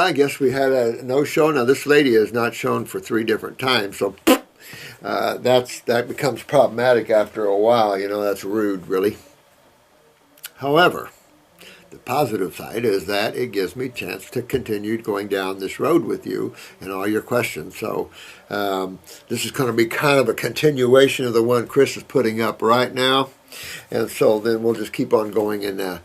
I guess we had a no-show. Now, this lady has not shown for 3 different times, so that becomes problematic after a while. You know, that's rude, really. However, the positive side is that it gives me a chance to continue going down this road with you and all your questions. So this is going to be kind of a continuation of the one Chris is putting up right now. And so then we'll just keep on going and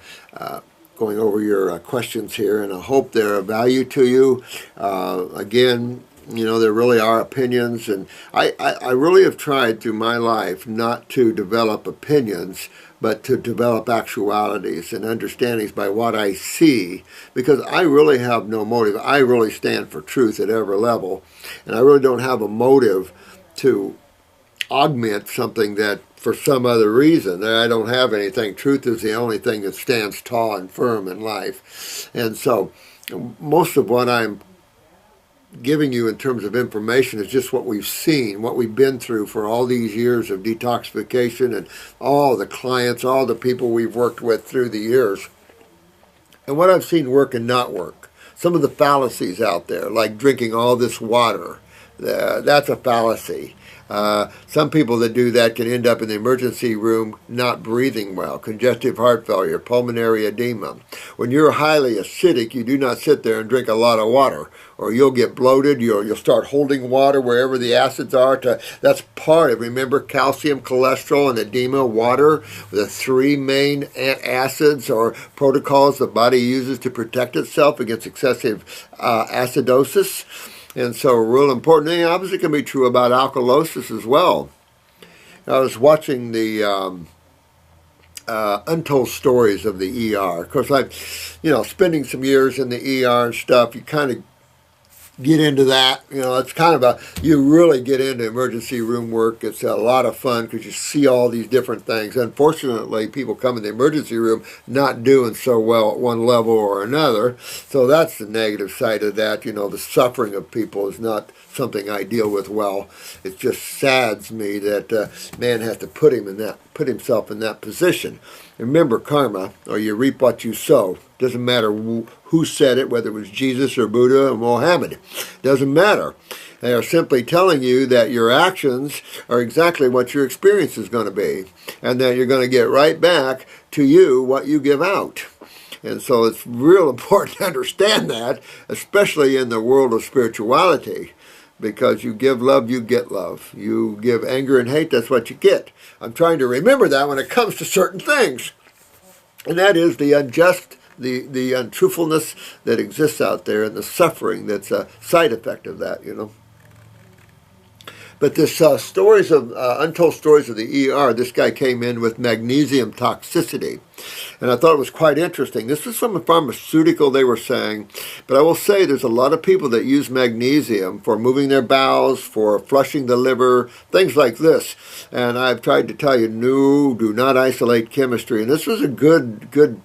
going over your questions here, and I hope they're of value to you. Again, you know, there really are opinions, and I really have tried through my life not to develop opinions, but to develop actualities and understandings by what I see, because I really have no motive. I really stand for truth at every level, and I really don't have a motive to augment something that for some other reason. I don't have anything. Truth is the only thing that stands tall and firm in life. And so most of what I'm giving you in terms of information is just what we've seen, what we've been through for all these years of detoxification and all the clients, all the people we've worked with through the years, and what I've seen work and not work. Some of the fallacies out there, like drinking all this water, that's a fallacy. Some people that do that can end up in the emergency room not breathing well, congestive heart failure, pulmonary edema. When you're highly acidic, you do not sit there and drink a lot of water, or you'll get bloated. You'll start holding water wherever the acids are. That's part of, remember, calcium, cholesterol, and edema, water, the 3 main acids or protocols the body uses to protect itself against excessive acidosis. And so a real important thing, obviously, can be true about alkalosis as well. I was watching the untold stories of the ER. Of course, spending some years in the ER and stuff, you kind of get into that. You know, it's kind of you really get into emergency room work. It's a lot of fun because you see all these different things. Unfortunately, people come in the emergency room not doing so well at one level or another. So that's the negative side of that. You know, the suffering of people is not something I deal with well. It just saddens me that man has to put himself in that position. Remember, karma, or you reap what you sow. Doesn't matter who said it, whether it was Jesus or Buddha or Mohammed. Doesn't matter. They are simply telling you that your actions are exactly what your experience is going to be, and that you're going to get right back to you what you give out. And so it's real important to understand that, especially in the world of spirituality. Because you give love, you get love. You give anger and hate, that's what you get. I'm trying to remember that when it comes to certain things. And that is the unjust, the untruthfulness that exists out there, and the suffering that's a side effect of that, you know. But this stories of untold stories of the ER, this guy came in with magnesium toxicity. And I thought it was quite interesting. This is from a pharmaceutical, they were saying. But I will say there's a lot of people that use magnesium for moving their bowels, for flushing the liver, things like this. And I've tried to tell you, no, do not isolate chemistry. And this was a good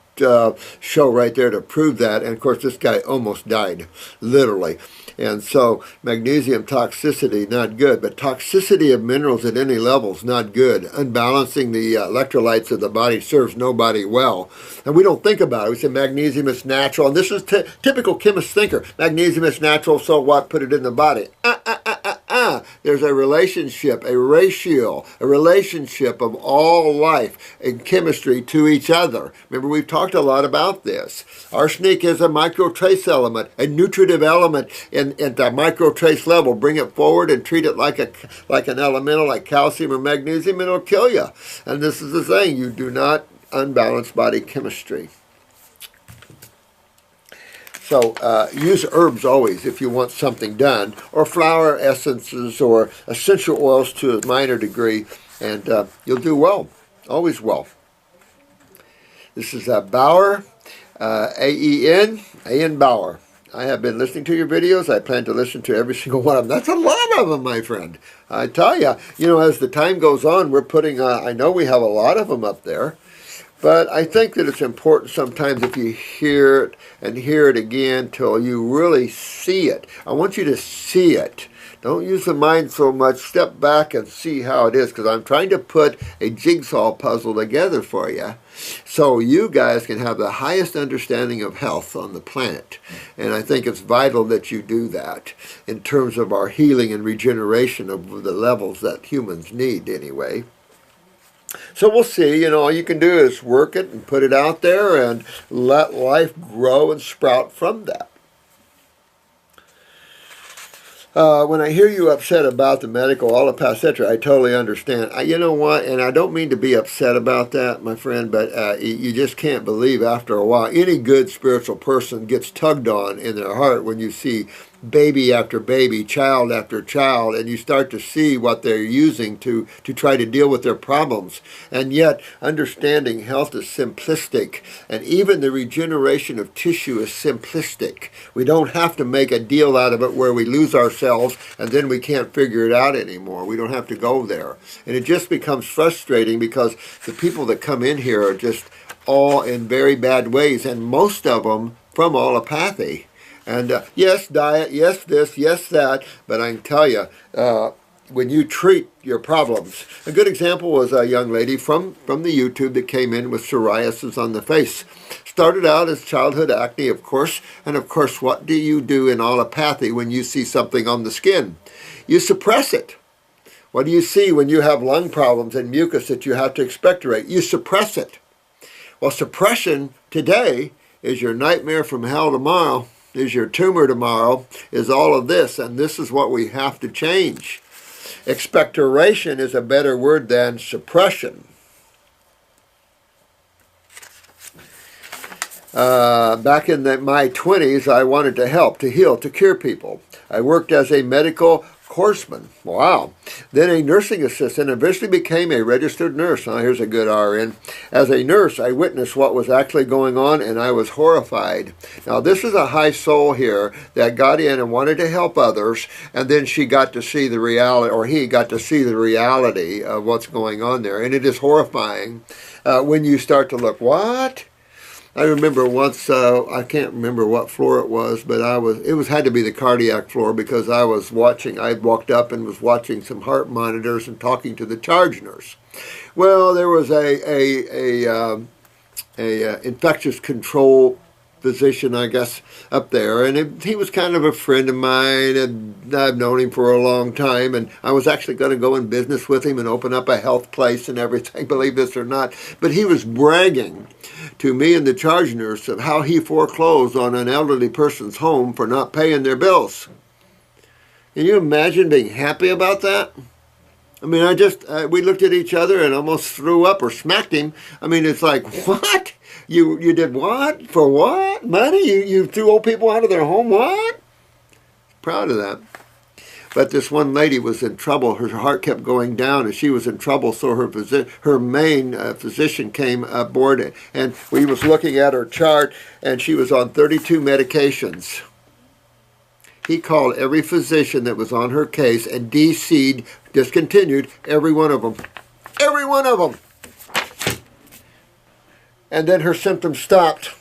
show right there to prove that. And of course, this guy almost died, literally. And so magnesium toxicity, not good. But toxicity of minerals at any level is not good. Unbalancing the electrolytes of the body serves nobody well. And we don't think about it. We say magnesium is natural. And this is typical chemist thinker. Magnesium is natural, so what? Put it in the body. There's a relationship, a ratio, a relationship of all life and chemistry to each other. Remember, we've talked a lot about this. Arsenic is a microtrace element, a nutritive element at the microtrace level. Bring it forward and treat it like an elemental, like calcium or magnesium, and it'll kill you. And this is the thing, you do not unbalance body chemistry. So use herbs always if you want something done, or flower essences or essential oils to a minor degree, and you'll do well, always well. This is Bauer, A-E-N Bauer. I have been listening to your videos. I plan to listen to every single one of them. That's a lot of them, my friend. I tell you, as the time goes on, we're putting, I know we have a lot of them up there. But I think that it's important sometimes if you hear it and hear it again till you really see it. I want you to see it. Don't use the mind so much. Step back and see how it is, because I'm trying to put a jigsaw puzzle together for you so you guys can have the highest understanding of health on the planet. And I think it's vital that you do that in terms of our healing and regeneration of the levels that humans need anyway. So we'll see. All you can do is work it and put it out there and let life grow and sprout from that. When I hear you upset about the medical, allopathy, etc., I totally understand. You know what? And I don't mean to be upset about that, my friend, but you just can't believe after a while. Any good spiritual person gets tugged on in their heart when you see baby after baby, child after child, and you start to see what they're using to try to deal with their problems. And yet, understanding health is simplistic, and even the regeneration of tissue is simplistic. We don't have to make a deal out of it where we lose ourselves and then we can't figure it out anymore. We don't have to go there. And it just becomes frustrating because the people that come in here are just all in very bad ways, and most of them from allopathy. And yes, diet, yes this, yes that, but I can tell you, when you treat your problems, a good example was a young lady from the YouTube that came in with psoriasis on the face. Started out as childhood acne, of course, and of course, what do you do in allopathy when you see something on the skin? You suppress it. What do you see when you have lung problems and mucus that you have to expectorate? You suppress it. Well, suppression today is your nightmare from hell tomorrow. Is your tumor tomorrow, is all of this, and this is what we have to change. Expectoration is a better word than suppression. Back in my 20s, I wanted to help, to heal, to cure people. I worked as a medical courseman. Wow. Then a nursing assistant, eventually became a registered nurse. Now here's a good RN. As a nurse, I witnessed what was actually going on, and I was horrified. Now this is a high soul here that got in and wanted to help others, and then she got to see the reality, or he got to see the reality of what's going on there. And it is horrifying when you start to look, what? I remember once, I can't remember what floor it was, but it had to be the cardiac floor, because I walked up and was watching some heart monitors and talking to the charge nurse. Well, there was a infectious control physician, I guess, up there, and he was kind of a friend of mine, and I've known him for a long time, and I was actually going to go in business with him and open up a health place and everything, believe this or not. But he was bragging to me and the charge nurse of how he foreclosed on an elderly person's home for not paying their bills. Can you imagine being happy about that? I mean, we looked at each other and almost threw up or smacked him. I mean, it's like, what? You did what? For what? Money? You threw old people out of their home? What? Proud of that. But this one lady was in trouble. Her heart kept going down, and she was in trouble. So her main physician came aboard, and we was looking at her chart, and she was on 32 medications. He called every physician that was on her case and discontinued every one of them. Every one of them. And then her symptoms stopped.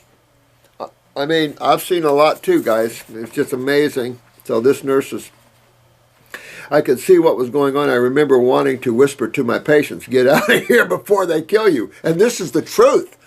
I mean, I've seen a lot too, guys. It's just amazing. So this nurse I could see what was going on. I remember wanting to whisper to my patients, get out of here before they kill you. And this is the truth.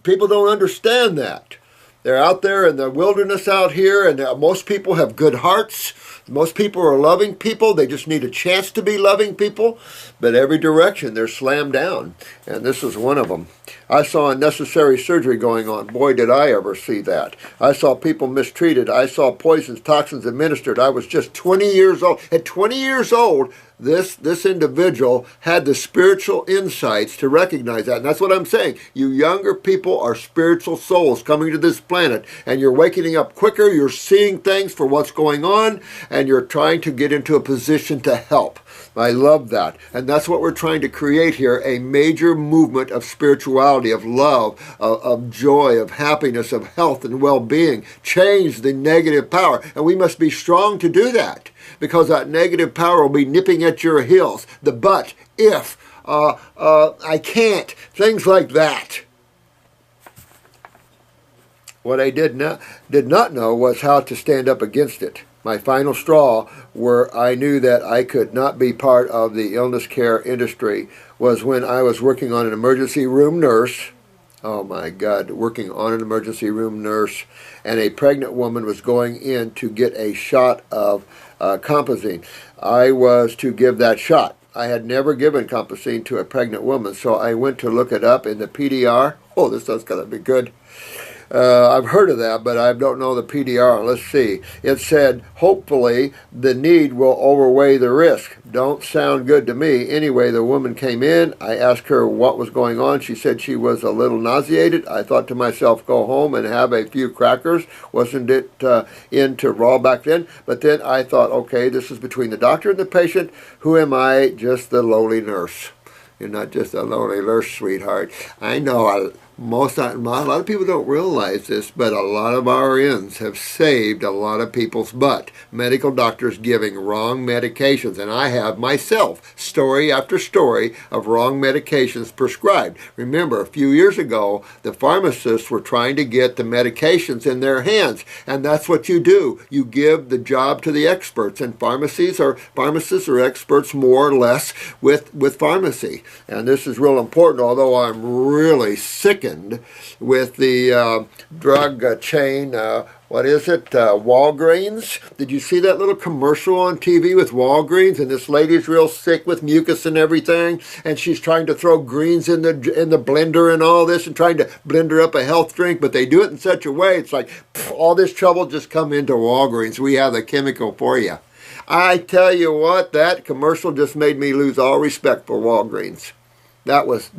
People don't understand that. They're out there in the wilderness out here, and most people have good hearts. Most people are loving people. They just need a chance to be loving people. But every direction, they're slammed down. And this is one of them. I saw unnecessary surgery going on. Boy, did I ever see that. I saw people mistreated. I saw poisons, toxins administered. I was just 20 years old. At 20 years old, this individual had the spiritual insights to recognize that. And that's what I'm saying. You younger people are spiritual souls coming to this planet, and you're waking up quicker, you're seeing things for what's going on, and you're trying to get into a position to help. I love that. And that's what we're trying to create here, a major movement of spirituality, of love, of joy, of happiness, of health and well-being. Change the negative power. And we must be strong to do that, because that negative power will be nipping at your heels. The but, if I can't, things like that. What I did not know was how to stand up against it. My final straw, where I knew that I could not be part of the illness care industry, was when I was working on an emergency room nurse. Oh my God, working on an emergency room nurse, and a pregnant woman was going in to get a shot of Compazine. I was to give that shot. I had never given Compazine to a pregnant woman, so I went to look it up in the PDR. Oh, this is going to be good. I've heard of that, but I don't know the PDR. Let's see. It said, hopefully, the need will outweigh the risk. Don't sound good to me. Anyway, the woman came in. I asked her what was going on. She said she was a little nauseated. I thought to myself, go home and have a few crackers. Wasn't it into raw back then? But then I thought, okay, this is between the doctor and the patient. Who am I? Just the lowly nurse. You're not just a lowly nurse, sweetheart. I know a lot of people don't realize this, but a lot of RNs have saved a lot of people's butt. Medical doctors giving wrong medications, and I have myself story after story of wrong medications prescribed. Remember, a few years ago, the pharmacists were trying to get the medications in their hands, and that's what you do. You give the job to the experts, and pharmacists are experts more or less with pharmacy. And this is real important, although I'm really sickened with the drug chain, what is it, Walgreens? Did you see that little commercial on TV with Walgreens? And this lady's real sick with mucus and everything, and she's trying to throw greens in the blender and all this and trying to blender up a health drink, but they do it in such a way, it's like, all this trouble just come into Walgreens. We have the chemical for you. I tell you what, that commercial just made me lose all respect for Walgreens. That was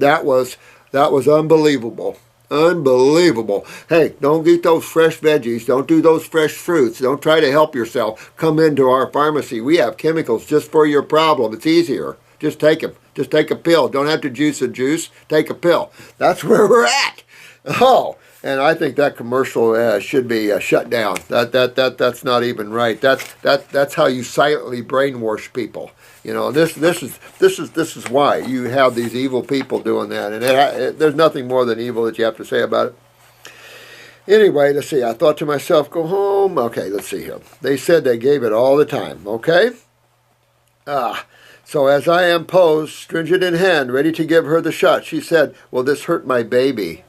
unbelievable. Unbelievable. Hey, don't eat those fresh veggies. Don't do those fresh fruits. Don't try to help yourself. Come into our pharmacy. We have chemicals just for your problem. It's easier. Just take them. Just take a pill. Don't have to juice a juice. Take a pill. That's where we're at. Oh, and I think that commercial should be shut down. That's not even right. That's how you silently brainwash people. You know, this is why you have these evil people doing that, and there's nothing more than evil that you have to say about it. Anyway, let's see. I thought to myself, go home. Okay, let's see here. They said they gave it all the time. Okay. So as I am posed, stringent in hand, ready to give her the shot, she said, "Will this hurt my baby?"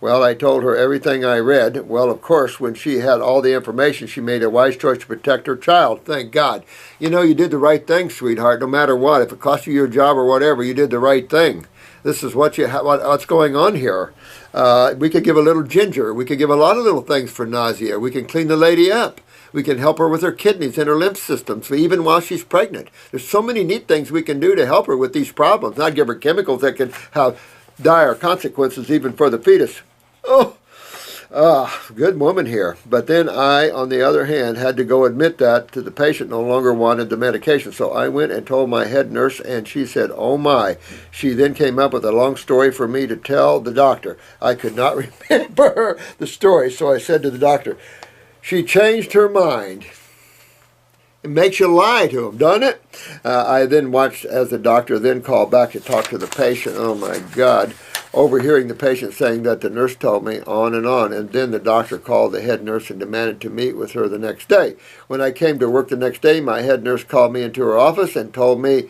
Well, I told her everything I read. Well, of course, when she had all the information, she made a wise choice to protect her child. Thank God. You know, you did the right thing, sweetheart, no matter what. If it cost you your job or whatever, you did the right thing. This is what's going on here. We could give a little ginger. We could give a lot of little things for nausea. We can clean the lady up. We can help her with her kidneys and her lymph systems, even while she's pregnant. There's so many neat things we can do to help her with these problems. Not give her chemicals that can have dire consequences even for the fetus. Good woman here. But then I, on the other hand, had to go admit that to the patient no longer wanted the medication. So I went and told my head nurse, and she said, oh my. She then came up with a long story for me to tell the doctor. I could not remember the story, so I said to the doctor, she changed her mind. It makes you lie to him, doesn't it? I then watched as the doctor then called back to talk to the patient. Oh my God. Overhearing the patient saying that the nurse told me, on. And then the doctor called the head nurse and demanded to meet with her the next day. When I came to work the next day, my head nurse called me into her office and told me,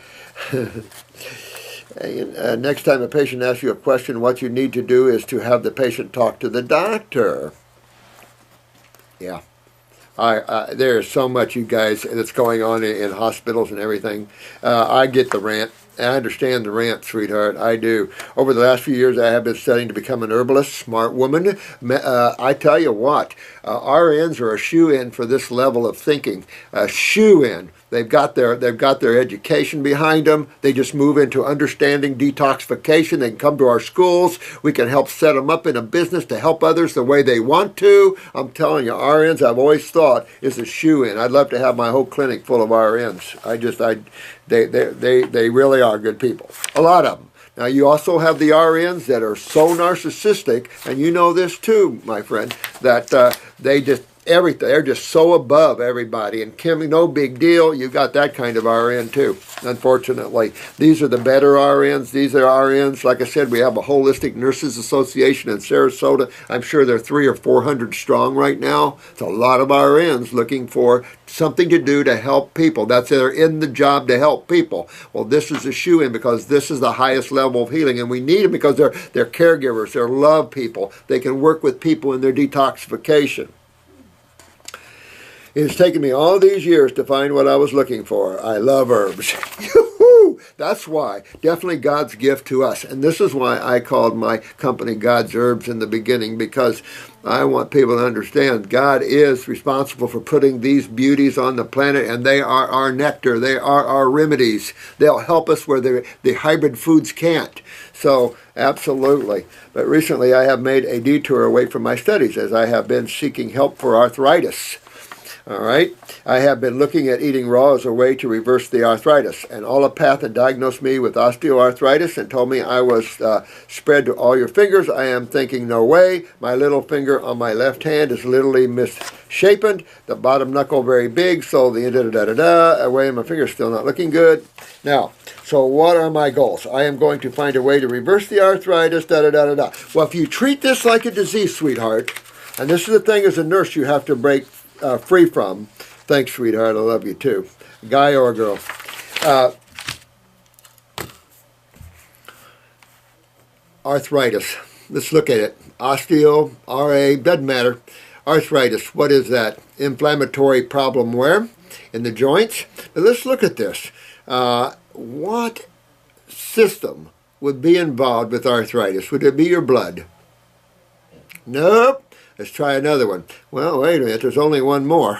next time a patient asks you a question, what you need to do is to have the patient talk to the doctor. Yeah. There is so much, you guys, that's going on in hospitals and everything. I get the rant. I understand the rant, sweetheart. I do. Over the last few years, I have been studying to become an herbalist, smart woman. I tell you what, RNs are a shoe-in for this level of thinking. A shoe-in. They've got their education behind them. They just move into understanding detoxification. They can come to our schools. We can help set them up in a business to help others the way they want to. I'm telling you, RNs, I've always thought, is a shoe-in. I'd love to have my whole clinic full of RNs. They really are good people. A lot of them. Now, you also have the RNs that are so narcissistic, and you know this too, my friend, that they just everything. They're just so above everybody. And Kim, no big deal. You've got that kind of RN too, unfortunately. These are the better RNs. These are RNs. Like I said, we have a Holistic Nurses Association in Sarasota. I'm sure they're 300 or 400 strong right now. It's a lot of RNs looking for something to do to help people. They're in the job to help people. Well, this is a shoe-in because this is the highest level of healing, and we need them because they're caregivers. They're love people. They can work with people in their detoxification. It has taken me all these years to find what I was looking for. I love herbs. That's why. Definitely God's gift to us. And this is why I called my company God's Herbs in the beginning, because I want people to understand God is responsible for putting these beauties on the planet, and they are our nectar. They are our remedies. They'll help us where the hybrid foods can't. So, absolutely. But recently I have made a detour away from my studies as I have been seeking help for arthritis. All right. I have been looking at eating raw as a way to reverse the arthritis. An allopath had diagnosed me with osteoarthritis and told me I was spread to all your fingers. I am thinking, no way. My little finger on my left hand is literally misshapen. The bottom knuckle very big, so the away my finger is still not looking good. Now, so what are my goals? I am going to find a way to reverse the arthritis, Well, if you treat this like a disease, sweetheart, and this is the thing as a nurse you have to break free from. Thanks, sweetheart. I love you too. Guy or girl. Arthritis. Let's look at it. Osteo, RA, doesn't matter. Arthritis. What is that? Inflammatory problem where? In the joints. But let's look at this. What system would be involved with arthritis? Would it be your blood? Nope. Let's try another one. Well, wait a minute, there's only one more.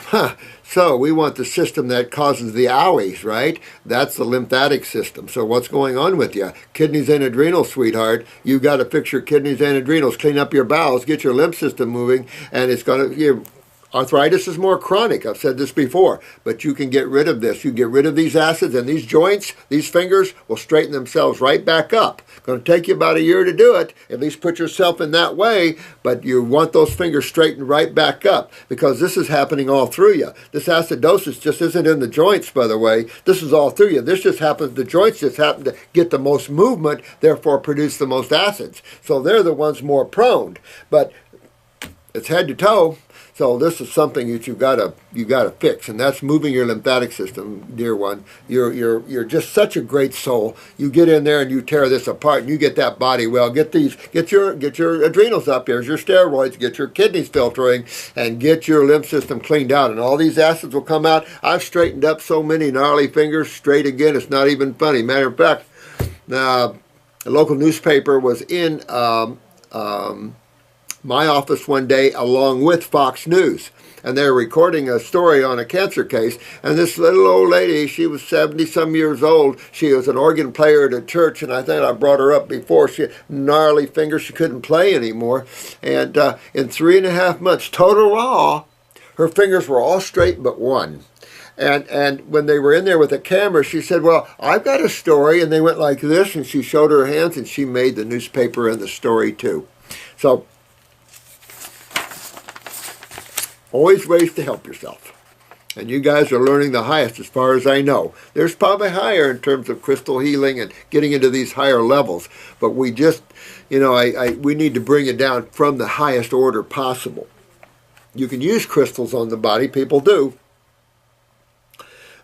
So we want the system that causes the owies, right? That's the lymphatic system. So what's going on with you? Kidneys and adrenals, sweetheart. You've got to fix your kidneys and adrenals, clean up your bowels, get your lymph system moving, and it's going to... Arthritis is more chronic. I've said this before, but you can get rid of this. You get rid of these acids, and these joints, these fingers, will straighten themselves right back up. It's going to take you about a year to do it. At least put yourself in that way, but you want those fingers straightened right back up because this is happening all through you. This acidosis just isn't in the joints, by the way. This is all through you. This just happens, the joints just happen to get the most movement, therefore produce the most acids. So they're the ones more prone, but it's head to toe. So this is something that you gotta fix, and that's moving your lymphatic system, dear one. You're just such a great soul. You get in there and you tear this apart, and you get that body well. Get your adrenals up. Here's your steroids. Get your kidneys filtering, and get your lymph system cleaned out, and all these acids will come out. I've straightened up so many gnarly fingers straight again. It's not even funny. Matter of fact, a local newspaper was in my office one day along with Fox News, and they were recording a story on a cancer case, and this little old lady, she was 70-some years old. She was an organ player at a church, and I think I brought her up before. She had gnarly fingers. She couldn't play anymore, and in 3.5 months, total raw, her fingers were all straight but one. And when they were in there with the camera, she said, well, I've got a story, and they went like this, and she showed her hands, and she made the newspaper and the story too. So always ways to help yourself. And you guys are learning the highest as far as I know. There's probably higher in terms of crystal healing and getting into these higher levels. But we just, we need to bring it down from the highest order possible. You can use crystals on the body. People do.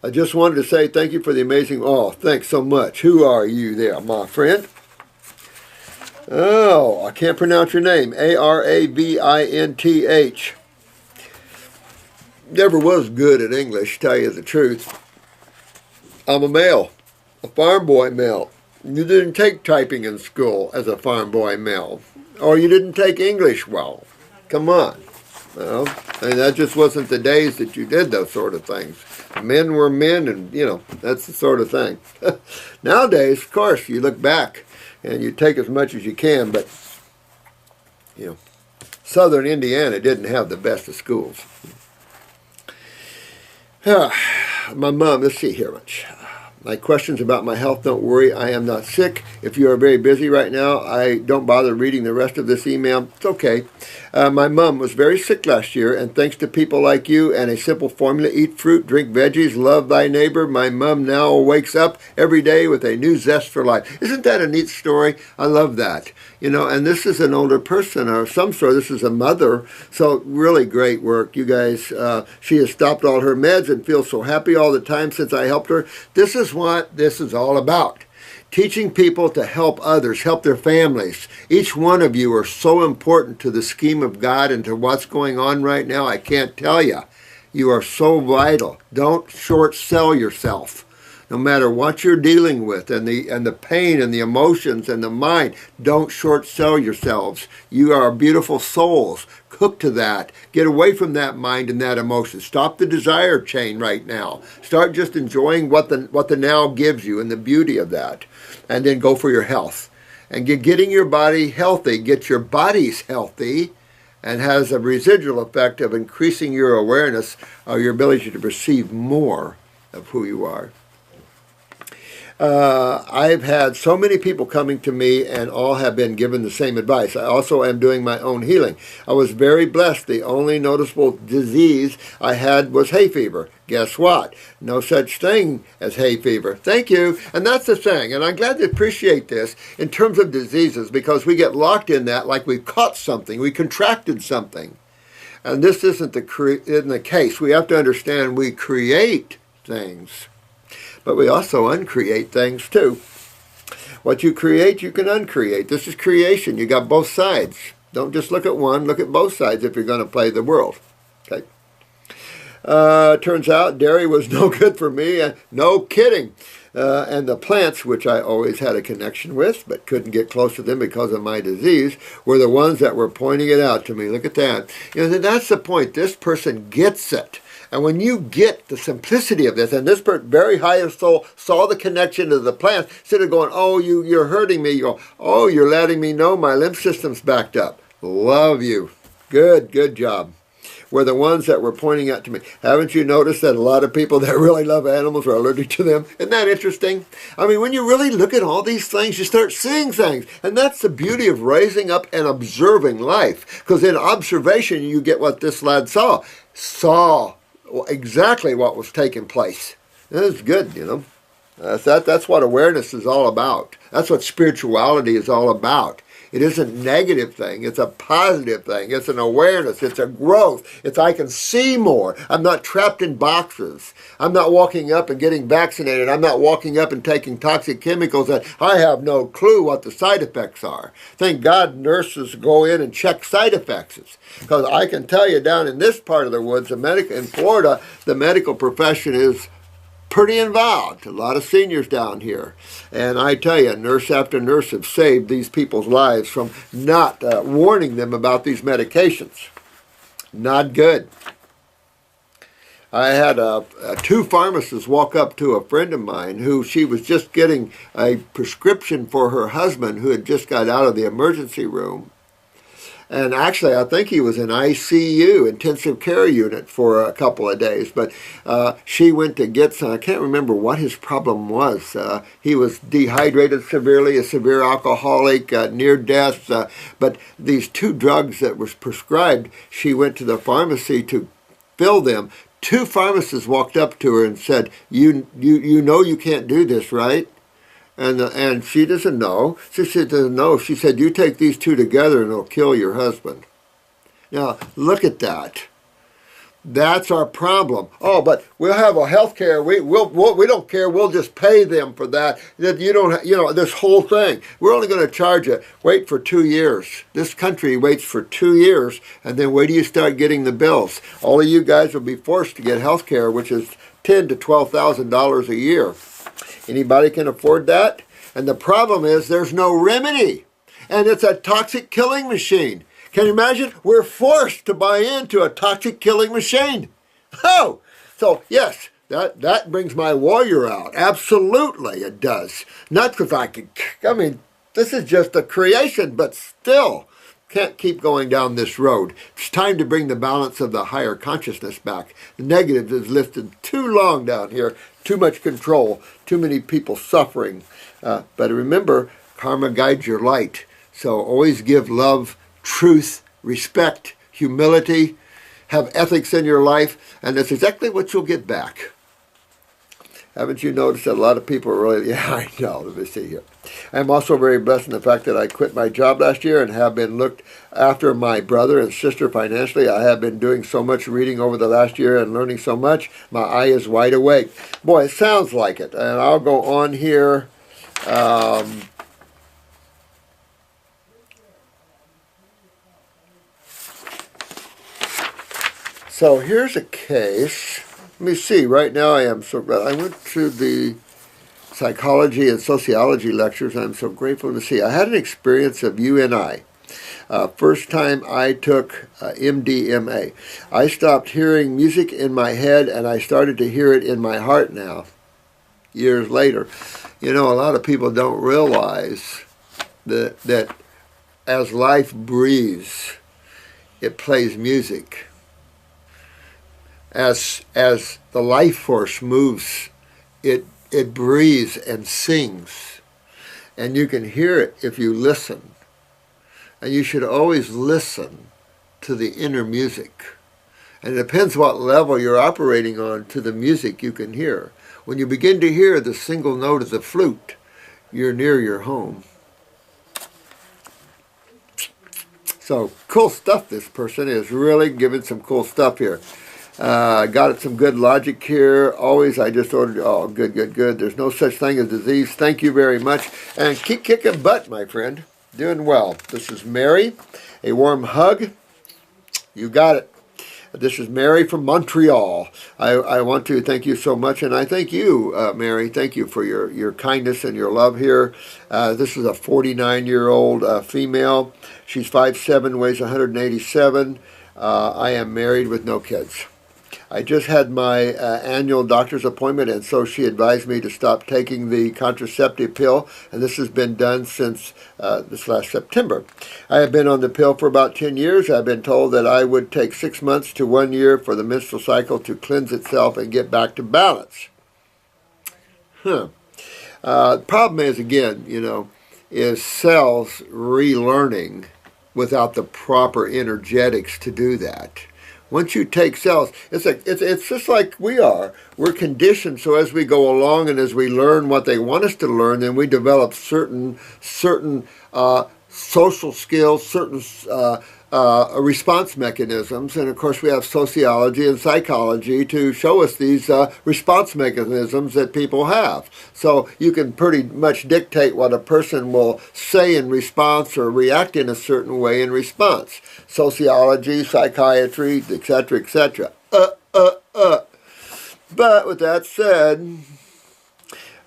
I just wanted to say thank you for the amazing... Oh, thanks so much. Who are you there, my friend? Oh, I can't pronounce your name. Aravinth. Never was good at English, tell you the truth. I'm a male, a farm boy male. You didn't take typing in school as a farm boy male, or you didn't take English well. Come on. Well, that just wasn't the days that you did those sort of things. Men were men, and, that's the sort of thing. Nowadays, of course, you look back, and you take as much as you can, but, Southern Indiana didn't have the best of schools. My mom, let's see here much. My questions about my health, don't worry, I am not sick. If you are very busy right now, I don't bother reading the rest of this email. It's okay. My mom was very sick last year, and thanks to people like you and a simple formula, eat fruit, drink veggies, love thy neighbor, my mom now wakes up every day with a new zest for life. Isn't that a neat story? I love that. You know, and this is an older person, or some sort. This is a mother. So really great work. You guys, she has stopped all her meds and feels so happy all the time since I helped her. This is what this is all about. Teaching people to help others, help their families. Each one of you are so important to the scheme of God and to what's going on right now. I can't tell you. You are so vital. Don't short sell yourself. No matter what you're dealing with and the pain and the emotions and the mind, don't short sell yourselves. You are beautiful souls. Cook to that. Get away from that mind and that emotion. Stop the desire chain right now. Start just enjoying what the now gives you and the beauty of that. And then go for your health. And getting your body healthy, get your bodies healthy, and has a residual effect of increasing your awareness or your ability to perceive more of who you are. I've had so many people coming to me and all have been given the same advice. I also am doing my own healing. I was very blessed. The only noticeable disease I had was hay fever. Guess what? No such thing as hay fever. Thank you. And that's the thing. And I'm glad to appreciate this in terms of diseases, because we get locked in that like we caught something. We contracted something. And this isn't the case. We have to understand we create things. But we also uncreate things too. What you create, you can uncreate. This is creation. You got both sides. Don't just look at one, look at both sides if you're going to play the world. Okay. Turns out dairy was no good for me. No kidding. And the plants, which I always had a connection with, but couldn't get close to them because of my disease, were the ones that were pointing it out to me. Look at that. You know, that's the point. This person gets it. And when you get the simplicity of this, and this person, very high of soul, saw the connection to the plants, instead of going, oh, you're hurting me, you go, oh, you're letting me know my lymph system's backed up. Love you. Good job. Were the ones that were pointing out to me. Haven't you noticed that a lot of people that really love animals are allergic to them? Isn't that interesting? I mean, when you really look at all these things, you start seeing things. And that's the beauty of raising up and observing life. Because in observation, you get what this lad saw. Saw exactly what was taking place. It was good, you know. That's what awareness is all about. That's what spirituality is all about. It isn't a negative thing. It's a positive thing. It's an awareness. It's a growth. It's I can see more. I'm not trapped in boxes. I'm not walking up and getting vaccinated. I'm not walking up and taking toxic chemicals that I have no clue what the side effects are. Thank God nurses go in and check side effects. Because I can tell you down in this part of the woods, in Florida, the medical profession is pretty involved. A lot of seniors down here. And I tell you, nurse after nurse have saved these people's lives from not warning them about these medications. Not good. I had two pharmacists walk up to a friend of mine who she was just getting a prescription for her husband who had just got out of the emergency room. And actually, I think he was in ICU, intensive care unit, for a couple of days. But she went to get some. I can't remember what his problem was. He was dehydrated severely, a severe alcoholic, near death. But these two drugs that was prescribed, she went to the pharmacy to fill them. Two pharmacists walked up to her and said, you know you can't do this, right? And she doesn't know. She doesn't know. She said, you take these two together and it'll kill your husband. Now, look at that. That's our problem. Oh, but we'll have a health care. We don't care. We'll just pay them for that. You don't, you know, this whole thing. We're only going to charge you. Wait for 2 years. This country waits for 2 years, and then wait till you start getting the bills. All of you guys will be forced to get health care, which is $10,000 to $12,000 a year. Anybody can afford that? And the problem is there's no remedy. And it's a toxic killing machine. Can you imagine? We're forced to buy into a toxic killing machine. Oh! So, yes, that brings my warrior out. Absolutely, it does. Not because I mean, this is just a creation, but still, Can't keep going down this road. It's time to bring the balance of the higher consciousness back. The negative is lifted too long down here. Too much control. Too many people suffering. But remember, karma guides your light. So always give love, truth, respect, humility. Have ethics in your life. And that's exactly what you'll get back. Haven't you noticed that a lot of people are really, yeah, I know, let me see here. I'm also very blessed in the fact that I quit my job last year and have been looked after my brother and sister financially. I have been doing so much reading over the last year and learning so much. My eye is wide awake. Boy, it sounds like it. And I'll go on here. So here's a case. Let me see. Right now I am so glad. I went to the psychology and sociology lectures. I'm so grateful to see. I had an experience of UNI. First time I took MDMA. I stopped hearing music in my head and I started to hear it in my heart now, years later. You know, a lot of people don't realize that as life breathes, it plays music. As the life force moves, it breathes and sings. And you can hear it if you listen. And you should always listen to the inner music. And it depends what level you're operating on to the music you can hear. When you begin to hear the single note of the flute, you're near your home. So, cool stuff. This person is really giving some cool stuff here. Got some good logic here. Always, I just ordered, oh, good, good, good. There's no such thing as disease. Thank you very much. And keep kicking butt, my friend. Doing well. This is Mary. A warm hug. You got it. This is Mary from Montreal. I want to thank you so much, and I thank you, Mary. Thank you for your kindness and your love here. This is a 49-year-old female. She's 5'7", weighs 187. I am married with no kids. I just had my annual doctor's appointment, and so she advised me to stop taking the contraceptive pill, and this has been done since this last September. I have been on the pill for about 10 years. I've been told that I would take 6 months to 1 year for the menstrual cycle to cleanse itself and get back to balance. The problem is, again, you know, is cells relearning without the proper energetics to do that. Once you take cells, it's just like we are. We're conditioned, so as we go along and as we learn what they want us to learn, then we develop certain social skills, certain response mechanisms, and of course we have sociology and psychology to show us these response mechanisms that people have. So you can pretty much dictate what a person will say in response or react in a certain way in response. Sociology, psychiatry, etc., etc. But with that said,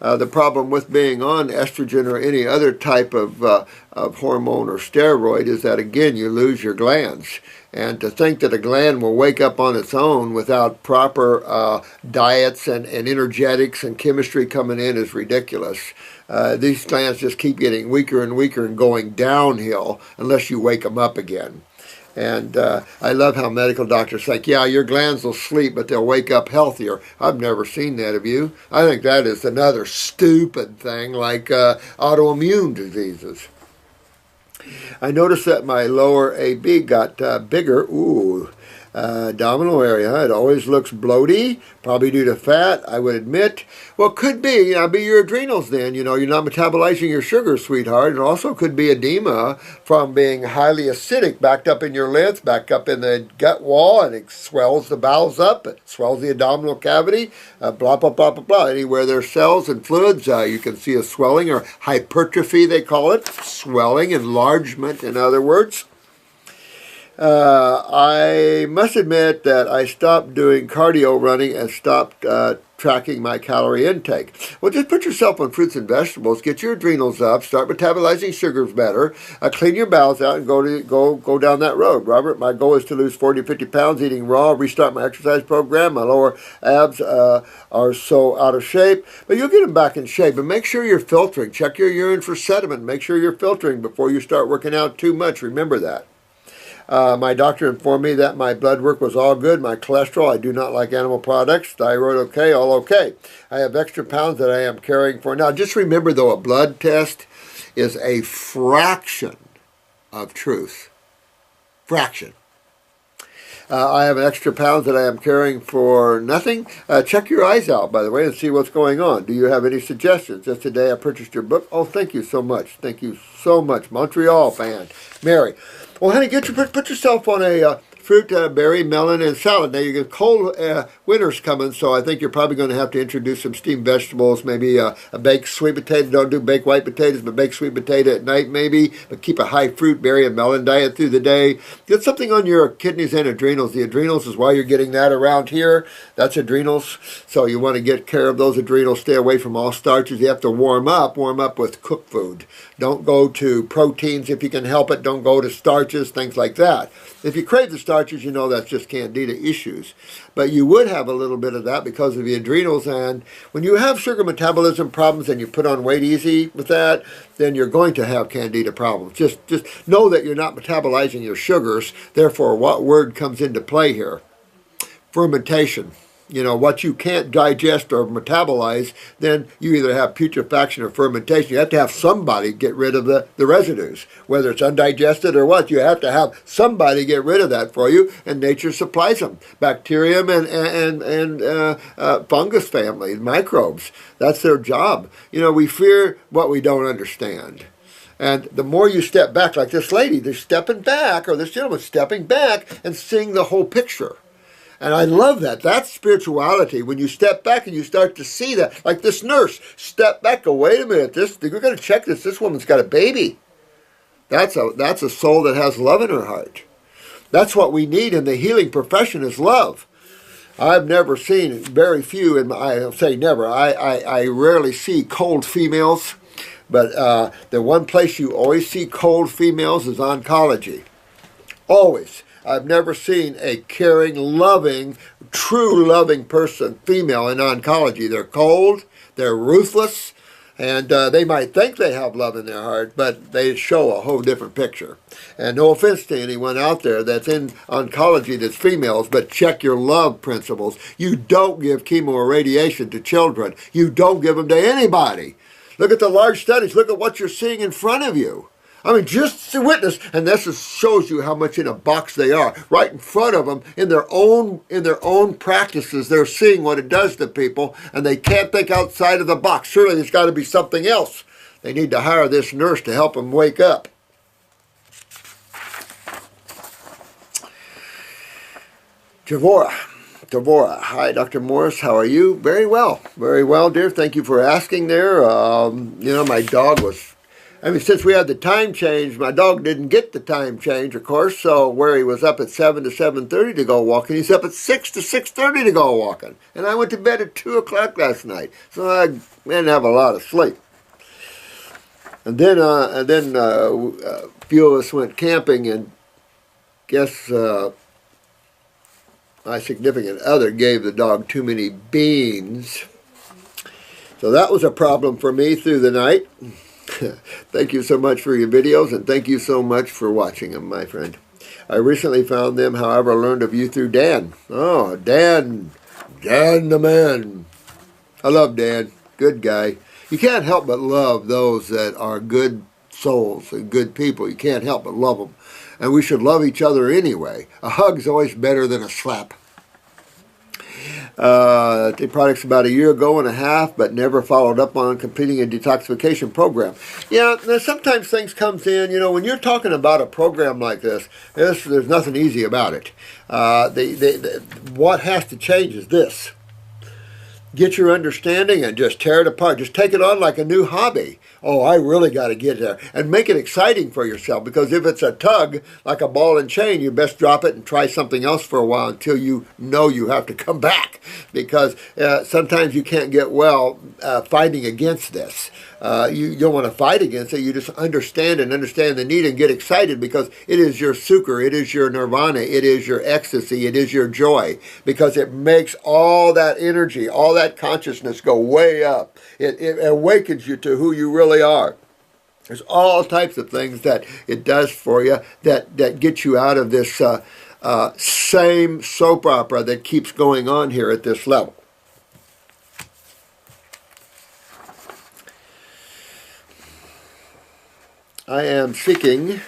the problem with being on estrogen or any other type of hormone or steroid is that, again, you lose your glands. And to think that a gland will wake up on its own without proper diets and energetics and chemistry coming in is ridiculous. These glands just keep getting weaker and weaker and going downhill unless you wake them up again. And I love how medical doctors say, yeah, your glands will sleep, but they'll wake up healthier. I've never seen that of you. I think that is another stupid thing like autoimmune diseases. I noticed that my lower AB got bigger. Ooh. Abdominal area. It always looks bloaty, probably due to fat, I would admit. Well, could be. Be your adrenals then. You know, you're not metabolizing your sugar, sweetheart. It also could be edema from being highly acidic, backed up in your lymph, backed up in the gut wall, and it swells the bowels up. It swells the abdominal cavity, blah, blah, blah, blah, blah. Anywhere there's cells and fluids, you can see a swelling or hypertrophy, they call it. Swelling, enlargement, in other words. I must admit that I stopped doing cardio running and stopped tracking my calorie intake. Well, just put yourself on fruits and vegetables, get your adrenals up, start metabolizing sugars better, clean your bowels out, and go down that road. Robert, my goal is to lose 40 to 50 pounds eating raw, restart my exercise program. My lower abs are so out of shape, but you'll get them back in shape. And make sure you're filtering. Check your urine for sediment. Make sure you're filtering before you start working out too much. Remember that. My doctor informed me that my blood work was all good. My cholesterol, I do not like animal products. Thyroid, okay, all okay. I have extra pounds that I am carrying for. Now, just remember, though, a blood test is a fraction of truth. Fraction. I have an extra pounds that I am carrying for nothing. Check your eyes out, by the way, and see what's going on. Do you have any suggestions? Just today I purchased your book. Oh, thank you so much. Thank you so much. Montreal fan. Mary. Well, honey, put yourself on a fruit, berry, melon, and salad. Now, you get cold winter's coming, so I think you're probably going to have to introduce some steamed vegetables, maybe a baked sweet potato. Don't do baked white potatoes, but baked sweet potato at night maybe. But keep a high fruit, berry, and melon diet through the day. Get something on your kidneys and adrenals. The adrenals is why you're getting that around here. That's adrenals. So you want to get care of those adrenals. Stay away from all starches. You have to warm up with cooked food. Don't go to proteins if you can help it. Don't go to starches, things like that. If you crave the starches, you know that's just candida issues. But you would have a little bit of that because of the adrenals. And when you have sugar metabolism problems and you put on weight easy with that, then you're going to have candida problems. Just know that you're not metabolizing your sugars. Therefore, what word comes into play here? Fermentation. You know, what you can't digest or metabolize, then you either have putrefaction or fermentation. You have to have somebody get rid of the residues, whether it's undigested or what. You have to have somebody get rid of that for you, and nature supplies them. Bacterium and fungus family, microbes. That's their job. You know, we fear what we don't understand. And the more you step back, like this lady, they're stepping back, or this gentleman stepping back and seeing the whole picture. And I love that. That's spirituality. When you step back and you start to see that, like this nurse, step back, go, wait a minute, we're going to check this. This woman's got a baby. That's a soul that has love in her heart. That's what we need in the healing profession is love. I've never seen very few, and I'll say never, I rarely see cold females, but the one place you always see cold females is oncology. Always. I've never seen a caring, loving, true loving person, female, in oncology. They're cold, they're ruthless, and they might think they have love in their heart, but they show a whole different picture. And no offense to anyone out there that's in oncology that's females, but check your love principles. You don't give chemo or radiation to children. You don't give them to anybody. Look at the large studies. Look at what you're seeing in front of you. I mean, just to witness, and this shows you how much in a box they are. Right in front of them, in their own practices, they're seeing what it does to people, and they can't think outside of the box. Surely there's got to be something else. They need to hire this nurse to help them wake up. Devora, hi, Dr. Morris. How are you? Very well, dear. Thank you for asking there. You know, my dog was. I mean, since we had the time change, my dog didn't get the time change, of course, so where he was up at 7 to 7:30 to go walking, he's up at 6 to 6:30 to go walking. And I went to bed at 2 o'clock last night, so I didn't have a lot of sleep. And then a few of us went camping, and guess my significant other gave the dog too many beans. So that was a problem for me through the night. Thank you so much for your videos, and thank you so much for watching them, my friend. I recently found them, however, I learned of you through Dan. Oh, Dan the man. I love Dan. Good guy. You can't help but love those that are good souls and good people. You can't help but love them. And we should love each other anyway. A hug's always better than a slap. Take products about 1.5 years, but never followed up on completing a detoxification program. Yeah, sometimes things comes in, you know, when you're talking about a program like this, there's nothing easy about it. What has to change is this. Get your understanding and just tear it apart. Just take it on like a new hobby. Oh, I really got to get there. And make it exciting for yourself, because if it's a tug, like a ball and chain, you best drop it and try something else for a while until you know you have to come back. Because sometimes you can't get well fighting against this. You don't want to fight against it. You just understand the need and get excited, because it is your sukar, it is your nirvana, it is your ecstasy, it is your joy, because it makes all that energy, all that consciousness go way up. It awakens you to who you really are. There's all types of things that it does for you that get you out of this same soap opera that keeps going on here at this level. I am seeking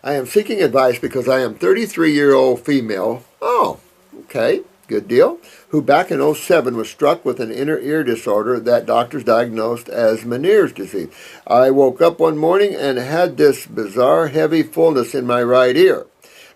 advice because I am 33-year-old female. Oh, okay, good deal. Who back in '07 was struck with an inner ear disorder that doctors diagnosed as Meniere's disease. I woke up one morning and had this bizarre heavy fullness in my right ear.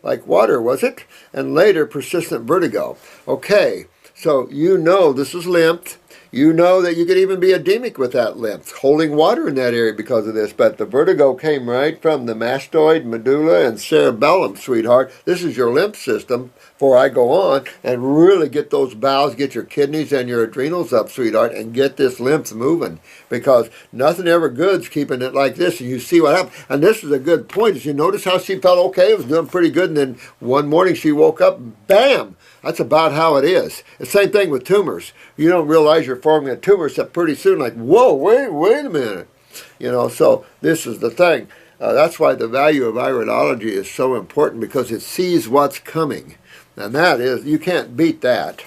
Like water, was it? And later, persistent vertigo. Okay, so you know this is lymph. You know that you could even be edemic with that lymph, holding water in that area because of this. But the vertigo came right from the mastoid, medulla, and cerebellum, sweetheart. This is your lymph system before I go on and really get those bowels, get your kidneys and your adrenals up, sweetheart, and get this lymph moving. Because nothing ever good's keeping it like this. And you see what happened. And this is a good point. As you notice how she felt okay, was doing pretty good. And then one morning she woke up, bam! That's about how it is. The same thing with tumors. You don't realize you're forming a tumor, except pretty soon, like, whoa, wait a minute. You know, so this is the thing. That's why the value of iridology is so important, because it sees what's coming. And that is, you can't beat that.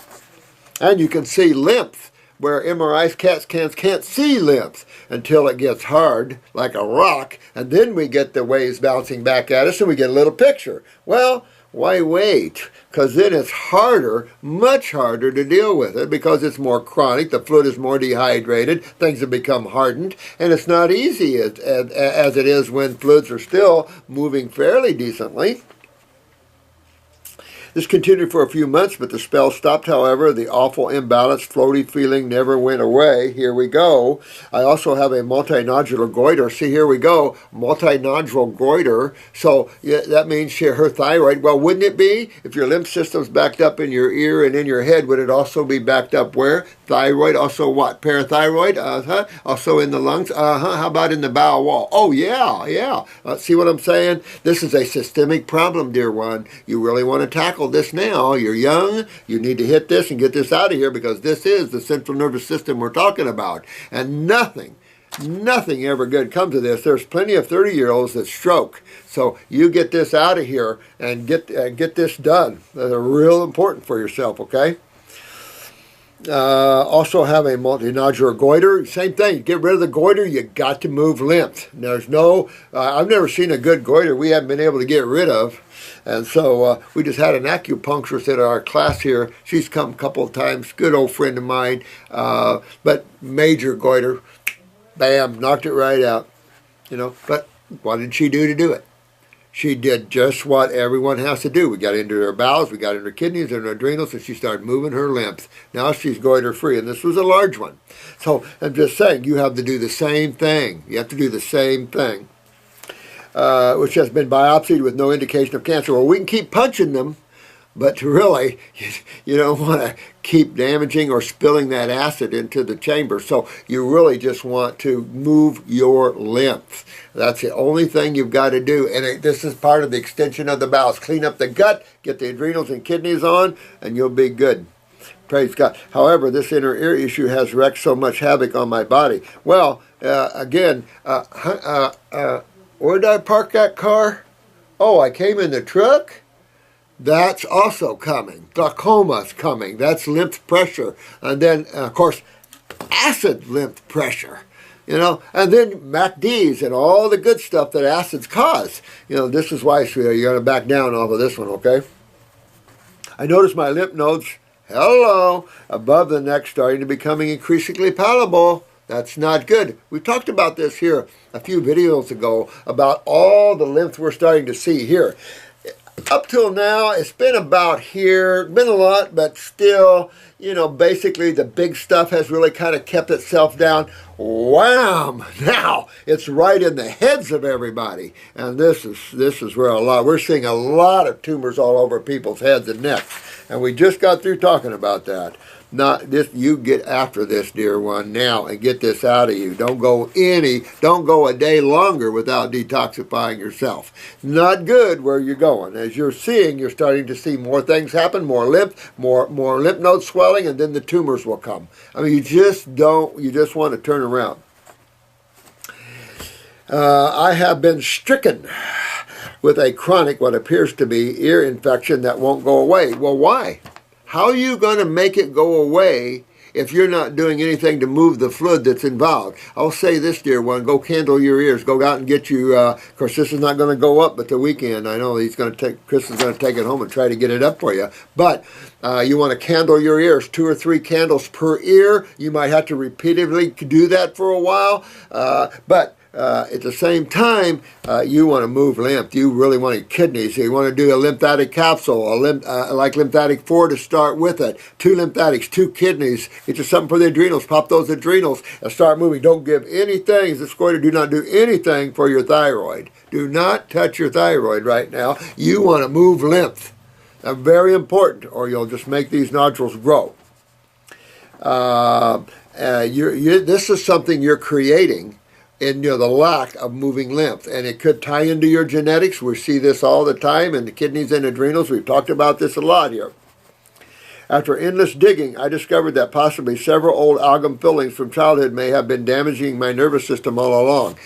And you can see lymph, where MRI CAT scans can't see lymph until it gets hard, like a rock, and then we get the waves bouncing back at us and we get a little picture. Well, why wait? Because then it's harder, much harder to deal with it, because it's more chronic, the fluid is more dehydrated, things have become hardened, and it's not easy as it is when fluids are still moving fairly decently. This continued for a few months, but the spell stopped, however. The awful imbalance, floaty feeling never went away. Here we go. I also have a multinodular goiter. See, here we go. Multinodular goiter. So yeah, that means her thyroid. Well, wouldn't it be? If your lymph system's backed up in your ear and in your head, would it also be backed up where? Thyroid. Also what? Parathyroid? Also in the lungs? How about in the bowel wall? Oh, yeah. See what I'm saying? This is a systemic problem, dear one. You really want to tackle this now. You're young. You need to hit this and get this out of here, because this is the central nervous system we're talking about. And nothing ever good comes of this. There's plenty of 30-year-olds that stroke. So you get this out of here and get this done. They're real important for yourself, okay? Also have a multinodular goiter. Same thing. Get rid of the goiter, you got to move lymph. There's no, I've never seen a good goiter we haven't been able to get rid of. And so we just had an acupuncturist at our class here. She's come a couple of times. Good old friend of mine. But major goiter. Bam, knocked it right out. You know, but what did she do to do it? She did just what everyone has to do. We got into her bowels, we got into her kidneys and her adrenals, and she started moving her lymph. Now she's goiter-free, and this was a large one. So I'm just saying, you have to do the same thing. You have to do the same thing, which has been biopsied with no indication of cancer. Well, we can keep punching them, but really, you don't want to keep damaging or spilling that acid into the chamber. So you really just want to move your lymph. That's the only thing you've got to do. And this is part of the extension of the bowels. Clean up the gut, get the adrenals and kidneys on, and you'll be good. Praise God. However, this inner ear issue has wreaked so much havoc on my body. Well, again, where did I park that car? Oh, I came in the truck? That's also coming. Glaucoma's coming. That's lymph pressure. And then, of course, acid lymph pressure. You know, and then MACDs and all the good stuff that acids cause. You know, this is why, sweetheart, you're going to back down off of this one, okay? I noticed my lymph nodes, above the neck starting to becoming increasingly palatable. That's not good. We talked about this here a few videos ago about all the lymph we're starting to see here. Up till now, it's been about here, been a lot, but still, you know, basically the big stuff has really kind of kept itself down. Wham! Now, it's right in the heads of everybody. And this is where we're seeing a lot of tumors all over people's heads and necks. And we just got through talking about that. not this. You get after this, dear one, now and get this out of you. Don't go a day longer without detoxifying yourself. Not good where you're going. As you're seeing, you're starting to see more things happen, more lymph node swelling, and then the tumors will come. I mean, you just want to turn around. I have been stricken with a chronic, what appears to be ear infection that won't go away. Well, why? How are you going to make it go away if you're not doing anything to move the fluid that's involved? I'll say this, dear one, go candle your ears. Go out and get you, of course, this is not going to go up but the weekend. I know Chris is going to take it home and try to get it up for you. But you want to candle your ears, 2 or 3 candles per ear. You might have to repeatedly do that for a while. At the same time, you want to move lymph. You really want your kidneys. You want to do a lymphatic capsule, like lymphatic 4 to start with it. 2 lymphatics, 2 kidneys. Get you something for the adrenals. Pop those adrenals and start moving. Don't give anything, as it's going to do not do anything for your thyroid. Do not touch your thyroid right now. You want to move lymph. That's very important, or you'll just make these nodules grow. This is something you're creating in the lack of moving lymph, and it could tie into your genetics. We see this all the time in the kidneys and adrenals. We've talked about this a lot here. After endless digging, I discovered that possibly several old amalgam fillings from childhood may have been damaging my nervous system all along.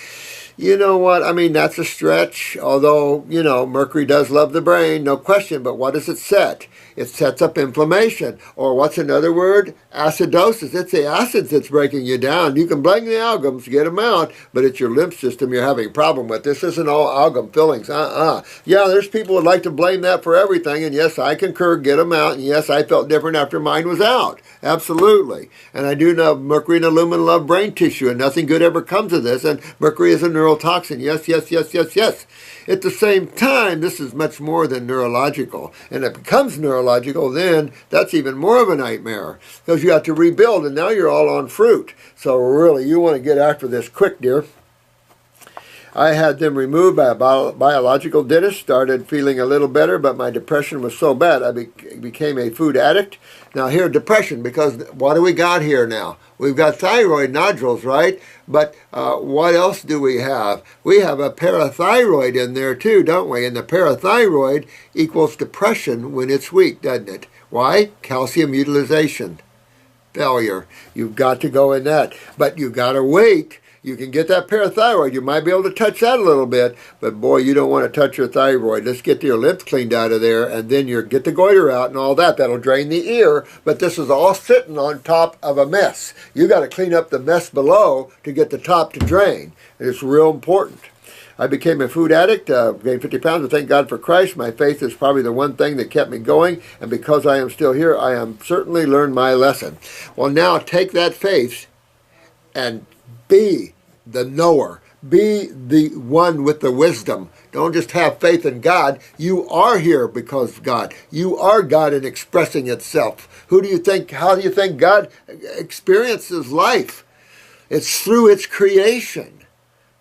You know what? I mean, that's a stretch, although, mercury does love the brain, no question, but what does it set? It sets up inflammation, or what's another word? Acidosis. It's the acids that's breaking you down. You can blame the amalgams, get them out, but it's your lymph system you're having a problem with. This isn't all amalgam fillings. Yeah, there's people who would like to blame that for everything, and yes, I concur, get them out, and yes, I felt different after mine was out. Absolutely. And I do know mercury and aluminum love brain tissue, and nothing good ever comes of this, and mercury is a neurotoxin. Yes, yes, yes, yes, yes. At the same time, this is much more than neurological. And if it becomes neurological, then that's even more of a nightmare, because you have to rebuild, and now you're all on fruit. So really, you want to get after this quick, dear. I had them removed by a biological dentist, started feeling a little better, but my depression was so bad I became a food addict. Now here, depression, because what do we got here now? We've got thyroid nodules, right? But what else do we have? We have a parathyroid in there too, don't we? And the parathyroid equals depression when it's weak, doesn't it? Why? Calcium utilization failure. You've got to go in that. But you've got to wait. You can get that parathyroid. You might be able to touch that a little bit, but boy, you don't want to touch your thyroid. Let's get your lymph cleaned out of there, and then you get the goiter out and all that. That'll drain the ear, but this is all sitting on top of a mess. You got to clean up the mess below to get the top to drain. It's real important. I became a food addict, gained 50 pounds, but thank God for Christ. My faith is probably the one thing that kept me going, and because I am still here, I am certainly learned my lesson. Well, now take that faith and be the knower. Be the one with the wisdom. Don't just have faith in God. You are here because of God. You are God in expressing itself. How do you think God experiences life? It's through its creation.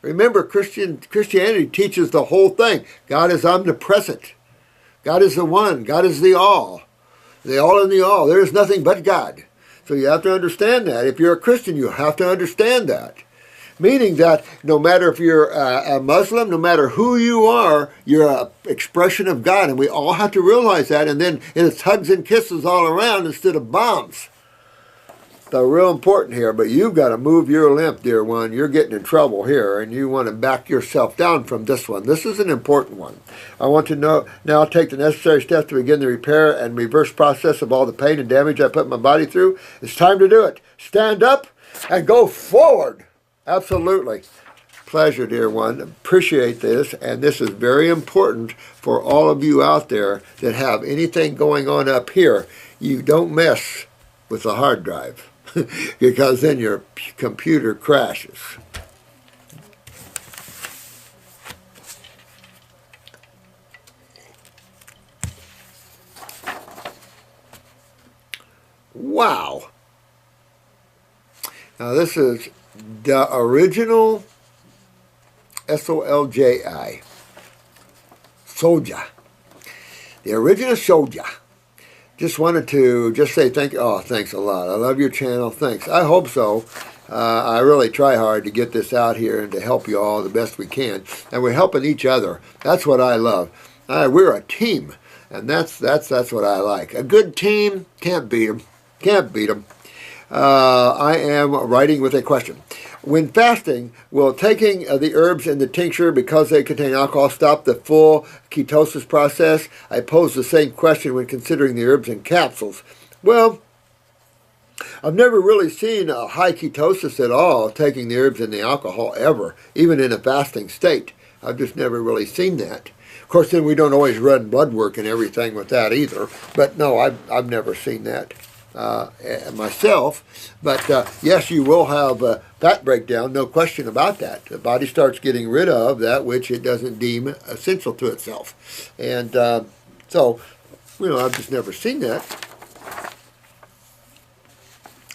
Remember, Christianity teaches the whole thing. God is omnipresent. God is the one. God is the all. The all in the all. There is nothing but God. So you have to understand that. If you're a Christian, you have to understand that. Meaning that no matter if you're a Muslim, no matter who you are, you're an expression of God. And we all have to realize that. And then it's hugs and kisses all around instead of bombs. So real important here. But you've got to move your lymph, dear one. You're getting in trouble here. And you want to back yourself down from this one. This is an important one. I want to now take the necessary steps to begin the repair and reverse process of all the pain and damage I put my body through. It's time to do it. Stand up and go forward. Absolutely. Pleasure, dear one. Appreciate this. And this is very important for all of you out there that have anything going on up here. You don't mess with the hard drive because then your computer crashes. Wow. Now this is the original Solji. Soja. The original Soja. just wanted to just say thank you. Oh, thanks a lot. I love your channel. Thanks. I hope so. I really try hard to get this out here and to help you all the best we can. And we're helping each other. That's what I love. We're a team. And that's what I like. A good team, can't beat them. Can't beat them. I am writing with a question. When fasting, will taking the herbs in the tincture because they contain alcohol stop the full ketosis process? I pose the same question when considering the herbs in capsules. Well, I've never really seen a high ketosis at all taking the herbs and the alcohol ever, even in a fasting state. I've just never really seen that. Of course, then we don't always run blood work and everything with that either. But no, I've never seen that myself. But yes, you will have fat breakdown, no question about that. The body starts getting rid of that which it doesn't deem essential to itself. And so, I've just never seen that.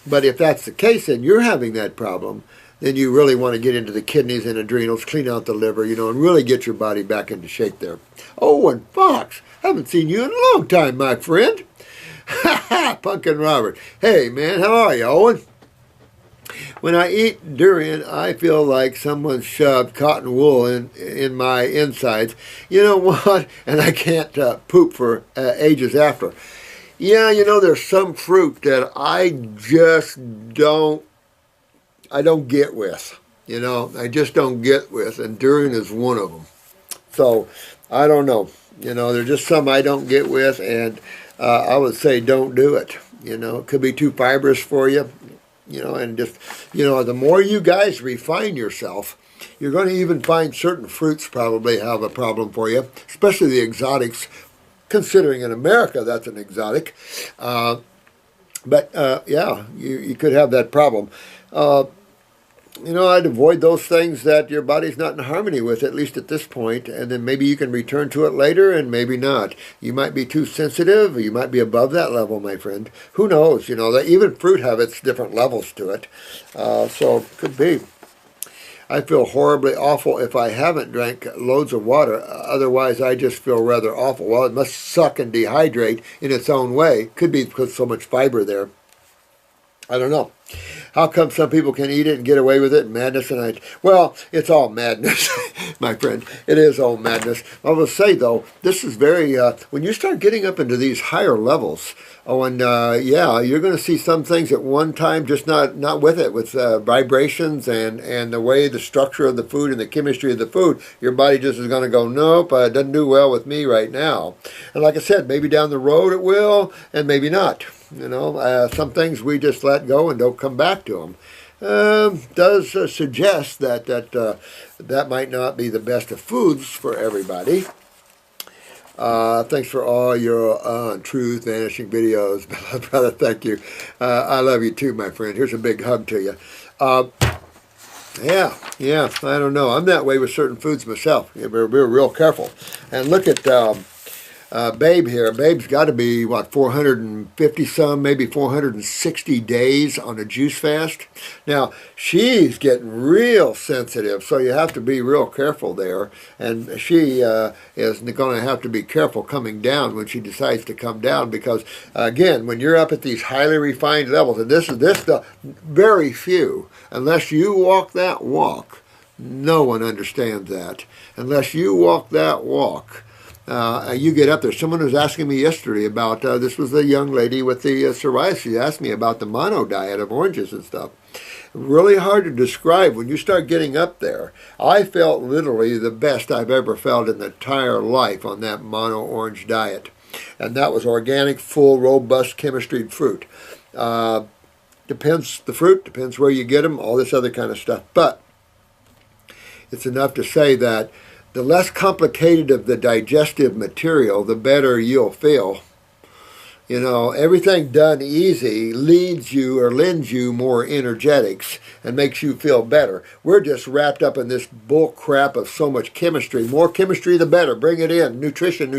But if that's the case and you're having that problem, then you really want to get into the kidneys and adrenals, clean out the liver, and really get your body back into shape there. Oh, and Fox, haven't seen you in a long time, my friend. Ha ha, Pumpkin Robert. Hey, man, how are you, Owen? When I eat durian, I feel like someone shoved cotton wool in my insides. You know what? And I can't poop for ages after. Yeah, there's some fruit that I just don't get with. I just don't get with, and durian is one of them. So, I don't know. There's just some I don't get with, and I would say don't do it. It could be too fibrous for you, and just, the more you guys refine yourself, you're going to even find certain fruits probably have a problem for you, especially the exotics. Considering in America that's an exotic. But yeah, you could have that problem. I'd avoid those things that your body's not in harmony with, at least at this point, and then maybe you can return to it later and maybe not. You might be too sensitive, or you might be above that level, my friend. Who knows? That even fruit have its different levels to it. So, could be. I feel horribly awful if I haven't drank loads of water. Otherwise, I just feel rather awful. Well, it must suck and dehydrate in its own way. Could be because so much fiber there. I don't know. How come some people can eat it and get away with it? Madness and well, it's all madness, my friend. It is all madness. I will say, though, this is very, when you start getting up into these higher levels, yeah, you're going to see some things at one time just not with it, with vibrations and the way the structure of the food and the chemistry of the food. Your body just is going to go, nope, it doesn't do well with me right now. And like I said, maybe down the road it will, and maybe not. Some things we just let go and don't come back to them. Does suggest that that might not be the best of foods for everybody. Thanks for all your truth vanishing videos, brother. Thank you. I love you too, my friend. Here's a big hug to you. Yeah, I don't know. I'm that way with certain foods myself. We're real careful. And look at Babe here. Babe's got to be, 450 some, maybe 460 days on a juice fast. Now, she's getting real sensitive, so you have to be real careful there. And she is going to have to be careful coming down when she decides to come down because, again, when you're up at these highly refined levels, and this the very few, unless you walk that walk, no one understands that. Unless you walk that walk, you get up there. Someone was asking me yesterday about, this was a young lady with the psoriasis. She asked me about the mono diet of oranges and stuff. Really hard to describe when you start getting up there. I felt literally the best I've ever felt in the entire life on that mono orange diet. And that was organic, full, robust chemistry fruit. Depends the fruit, depends where you get them, all this other kind of stuff. But it's enough to say that the less complicated of the digestive material, the better you'll feel. Everything done easy leads you or lends you more energetics and makes you feel better. We're just wrapped up in this bull crap of so much chemistry. More chemistry, the better. Bring it in. Nutrition.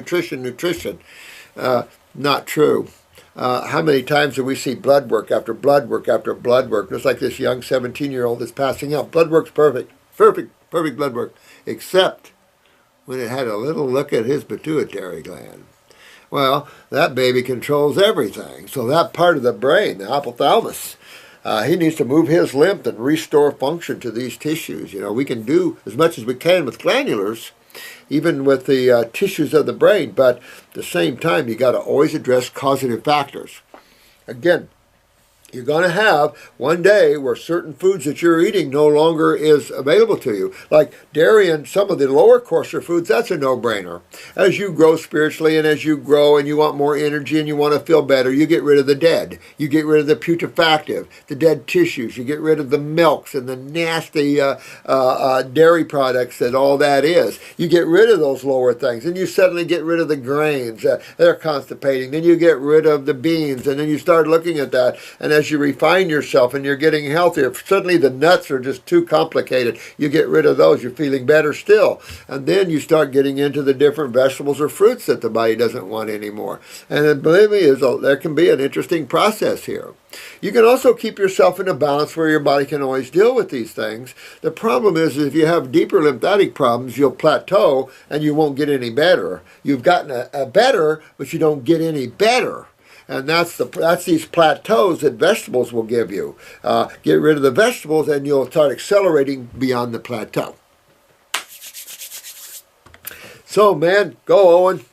Not true. How many times do we see blood work after blood work after blood work? Just like this young 17-year-old that's passing out. Blood work's perfect. Perfect blood work. Except when it had a little look at his pituitary gland. Well, that baby controls everything. So that part of the brain, the hypothalamus, he needs to move his lymph and restore function to these tissues. You know, we can do as much as we can with glandulars, even with the tissues of the brain, but at the same time, you got to always address causative factors. Again, you're going to have one day where certain foods that you're eating no longer is available to you. Like dairy and some of the lower coarser foods, that's a no-brainer. As you grow spiritually and as you grow and you want more energy and you want to feel better, you get rid of the dead. You get rid of the putrefactive, the dead tissues. You get rid of the milks and the nasty dairy products that all that is. You get rid of those lower things. And you suddenly get rid of the grains. They're constipating. Then you get rid of the beans. And then you start looking at that. And as you refine yourself and you're getting healthier, suddenly the nuts are just too complicated. You get rid of those, you're feeling better still. And then you start getting into the different vegetables or fruits that the body doesn't want anymore. And then, believe me, there can be an interesting process here. You can also keep yourself in a balance where your body can always deal with these things. The problem is if you have deeper lymphatic problems, you'll plateau and you won't get any better. You've gotten a better, but you don't get any better. And that's these plateaus that vegetables will give you. Get rid of the vegetables and you'll start accelerating beyond the plateau. So, man, go Owen.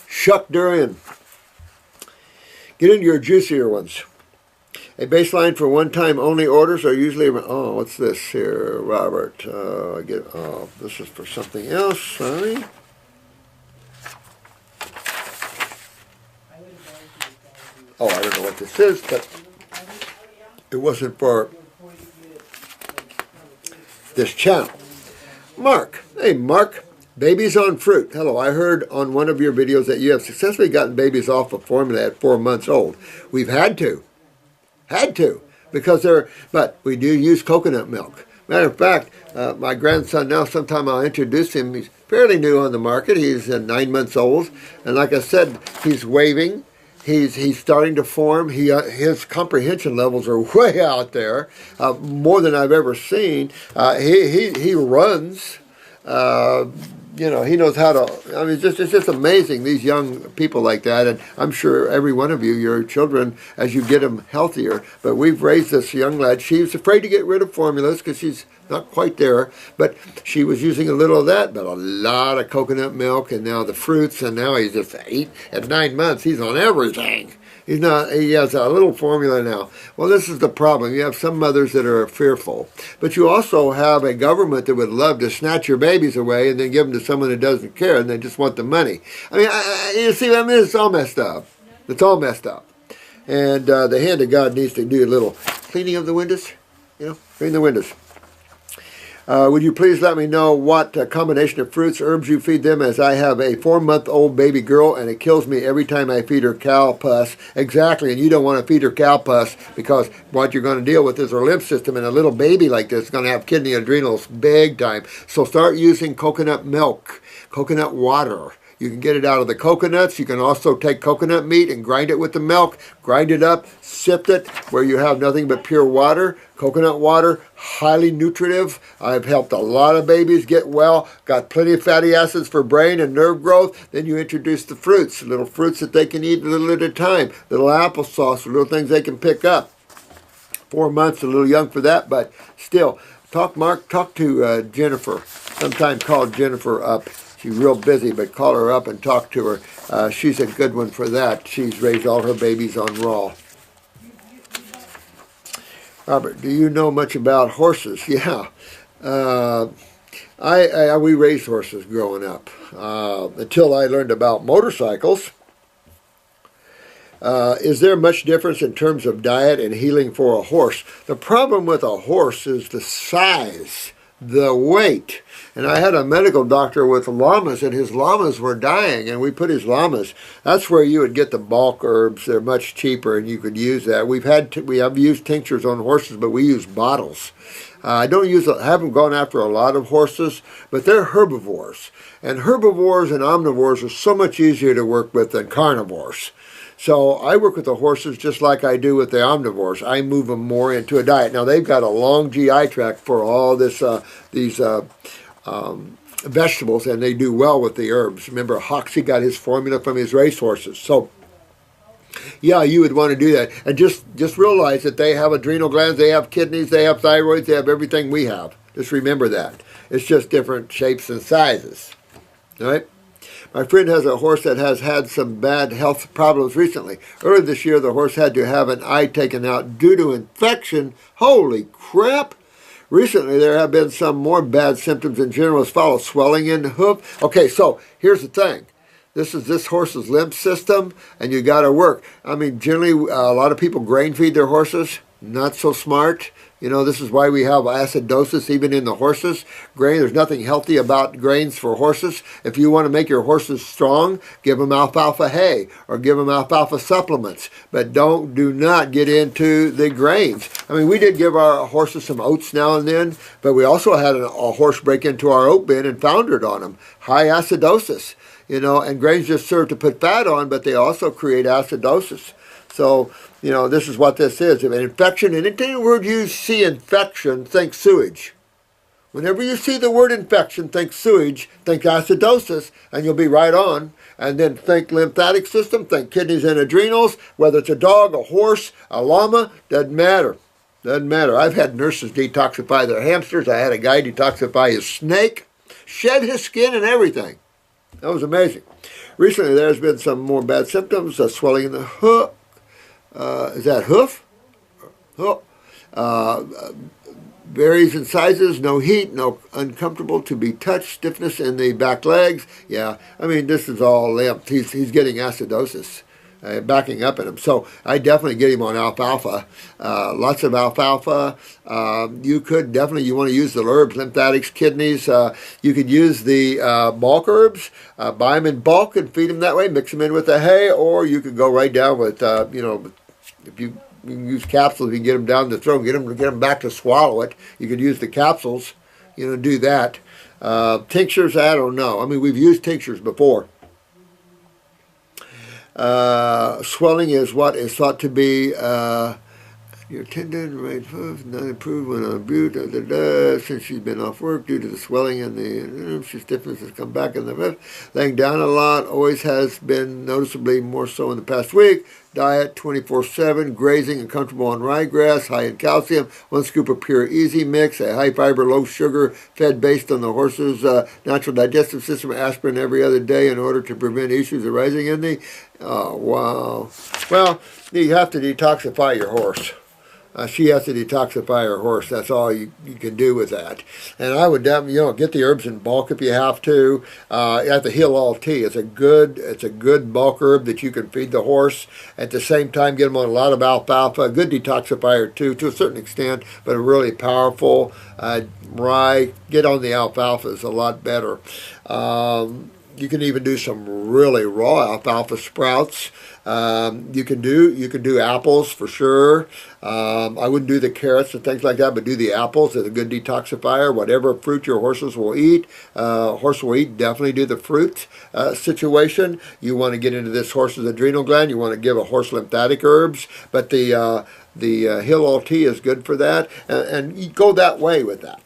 Shuck durian. Get into your juicier ones. A baseline for one-time only orders are usually, oh, what's this here, Robert? This is for something else, sorry. Oh, I don't know what this is, but it wasn't for this channel. Mark. Hey, Mark. Babies on fruit. Hello, I heard on one of your videos that you have successfully gotten babies off of formula at 4 months old. We've had to. Because but we do use coconut milk. Matter of fact, my grandson now, sometime I'll introduce him. He's fairly new on the market. He's 9 months old. And like I said, he's waving. He's starting to form. His comprehension levels are way out there, more than I've ever seen. He runs. He knows how to. I mean, it's just amazing, these young people like that. And I'm sure every one of you, your children, as you get them healthier. But we've raised this young lad. She's afraid to get rid of formulas because she's not quite there. But she was using a little of that, but a lot of coconut milk, and now the fruits. And now he's just at 9 months. He's on everything. He has a little formula now. Well, this is the problem. You have some mothers that are fearful. But you also have a government that would love to snatch your babies away and then give them to someone that doesn't care and they just want the money. I mean, you see, it's all messed up. It's all messed up. And the hand of God needs to do a little cleaning of the windows. Clean the windows. Would you please let me know what combination of fruits, herbs you feed them, as I have a 4-month-old baby girl and it kills me every time I feed her cow pus. Exactly, and you don't want to feed her cow pus because what you're going to deal with is her lymph system, and a little baby like this is going to have kidney adrenals big time. So start using coconut milk, coconut water. You can get it out of the coconuts. You can also take coconut meat and grind it with the milk, grind it up, sift it where you have nothing but pure water. Coconut water, highly nutritive. I've helped a lot of babies get well, got plenty of fatty acids for brain and nerve growth. Then you introduce the fruits, little fruits that they can eat a little at a time, little applesauce, little things they can pick up. 4 months, a little young for that, but still. Talk to Jennifer. Sometime call Jennifer up. She's real busy, but call her up and talk to her. She's a good one for that. She's raised all her babies on raw. Robert, do you know much about horses? Yeah. We raised horses growing up. Until I learned about motorcycles. Is there much difference in terms of diet and healing for a horse? The problem with a horse is the size, the weight. And I had a medical doctor with llamas, and his llamas were dying, and we put his llamas. That's where you would get the bulk herbs. They're much cheaper, and you could use that. We have used tinctures on horses, but we use bottles. I haven't gone after a lot of horses, but they're herbivores. And herbivores and omnivores are so much easier to work with than carnivores. So I work with the horses just like I do with the omnivores. I move them more into a diet. Now they've got a long GI tract for all this, vegetables, and they do well with the herbs. Remember, Hoxie got his formula from his racehorses. So, yeah, you would want to do that. And just realize that they have adrenal glands, they have kidneys, they have thyroids, they have everything we have. Just remember that. It's just different shapes and sizes. All right? My friend has a horse that has had some bad health problems recently. Earlier this year, the horse had to have an eye taken out due to infection. Holy crap! Recently, there have been some more bad symptoms in general as follows: swelling in the hoof. Okay, so here's the thing. This is this horse's lymph system, and you got to work. I mean, generally, a lot of people grain feed their horses. Not so smart. You know, this is why we have acidosis even in the horses. Grain, there's nothing healthy about grains for horses. If you want to make your horses strong, give them alfalfa hay or give them alfalfa supplements. But do not get into the grains. I mean, we did give our horses some oats now and then, but we also had a horse break into our oat bin and foundered on them. High acidosis, you know, and grains just serve to put fat on, but they also create acidosis. So, you know, this is what this is. An infection, and anytime word you see infection, think sewage. Whenever you see the word infection, think sewage, think acidosis, and you'll be right on. And then think lymphatic system, think kidneys and adrenals, whether it's a dog, a horse, a llama, doesn't matter. Doesn't matter. I've had nurses detoxify their hamsters. I had a guy detoxify his snake, shed his skin and everything. That was amazing. Recently, there's been some more bad symptoms, swelling in the hoof. Is that hoof? Hoof. Varies in sizes, no heat, no uncomfortable to be touched, stiffness in the back legs. Yeah, I mean, this is all lymph. He's getting acidosis backing up in him. So I definitely get him on alfalfa. Lots of alfalfa. You want to use the herbs, lymphatics, kidneys. You could use the bulk herbs, buy them in bulk and feed them that way, mix them in with the hay, or you could go right down with, if you can use capsules, you can get them down the throat, get them back to swallow it. You could use the capsules, do that. Tinctures, I don't know. I mean, we've used tinctures before. Swelling is what is thought to be your tendon, right hoof, not improved when on abuse. Since she's been off work due to the swelling and the stiffness has come back in the hip. Laying down a lot, always has been noticeably more so in the past week. Diet 24/7, grazing and comfortable on ryegrass, high in calcium, 1 scoop of pure easy mix, a high fiber, low sugar, fed based on the horse's natural digestive system, aspirin every other day in order to prevent issues arising in the, oh wow. Well, you have to detoxify your horse. She has to detoxify her horse. That's all you can do with that. And I would definitely, get the herbs in bulk if you have to. You have to heal all tea. It's a good bulk herb that you can feed the horse. At the same time, get them on a lot of alfalfa. A good detoxifier too, to a certain extent, but a really powerful rye. Get on the alfalfa is a lot better. You can even do some really raw alfalfa sprouts. You can do apples for sure. I wouldn't do the carrots and things like that, but do the apples. It's a good detoxifier. Whatever fruit your horses will eat, definitely do the fruit situation. You want to get into this horse's adrenal gland. You want to give a horse lymphatic herbs, but the Hill All Tea is good for that, and you go that way with that.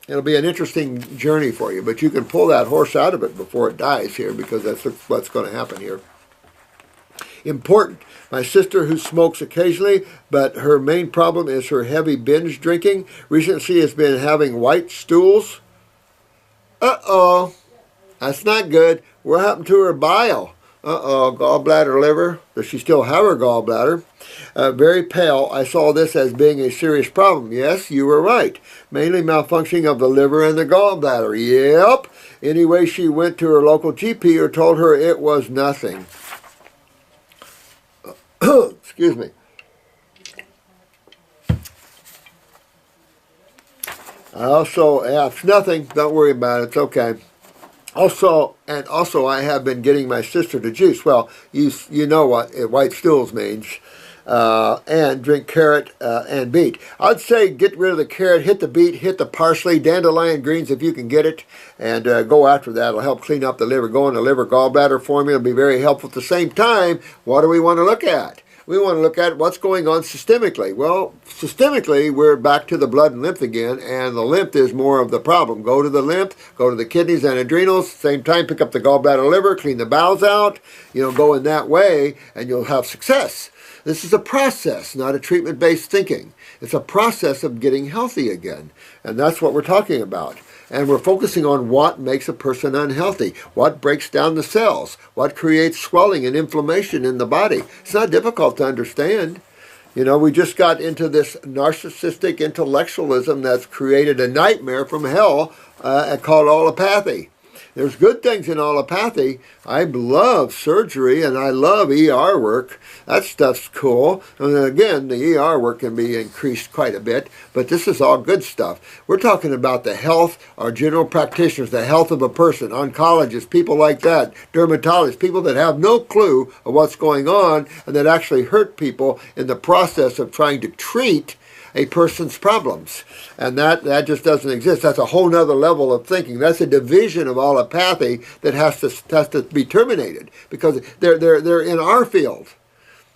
It'll be an interesting journey for you, but you can pull that horse out of it before it dies here, because that's what's going to happen here. Important. My sister, who smokes occasionally, but her main problem is her heavy binge drinking. Recently, she has been having white stools. Uh-oh. That's not good. What happened to her bile? Gallbladder, liver. Does she still have her gallbladder? Very pale. I saw this as being a serious problem. Yes, you were right. Mainly malfunctioning of the liver and the gallbladder. Yep. Anyway, she went to her local GP who told her it was nothing. Excuse me. It's nothing. Don't worry about it. It's okay. Also, I have been getting my sister to juice. Well, you know what white stools means. And drink carrot and beet. I'd say get rid of the carrot, hit the beet, hit the parsley, dandelion greens if you can get it, and go after that. It'll help clean up the liver. Go on the liver gallbladder formula. It'll be very helpful. At the same time, what do we want to look at? we want to look at what's going on systemically. Well, systemically, we're back to the blood and lymph again, and the lymph is more of the problem. Go to the lymph, go to the kidneys and adrenals, same time pick up the gallbladder, liver, clean the bowels out, go in that way, and you'll have success. This is a process, not a treatment-based thinking. It's a process of getting healthy again, and that's what we're talking about. And we're focusing on what makes a person unhealthy, what breaks down the cells, what creates swelling and inflammation in the body. It's not difficult to understand. We just got into this narcissistic intellectualism that's created a nightmare from hell called allopathy. There's good things in allopathy. I love surgery and I love ER work. That stuff's cool. And again, the ER work can be increased quite a bit, but this is all good stuff. We're talking about the health, our general practitioners, the health of a person, oncologists, people like that, dermatologists, people that have no clue of what's going on and that actually hurt people in the process of trying to treat a person's problems. And that just doesn't exist. That's a whole nother level of thinking. That's a division of allopathy that has to be terminated because they're in our field.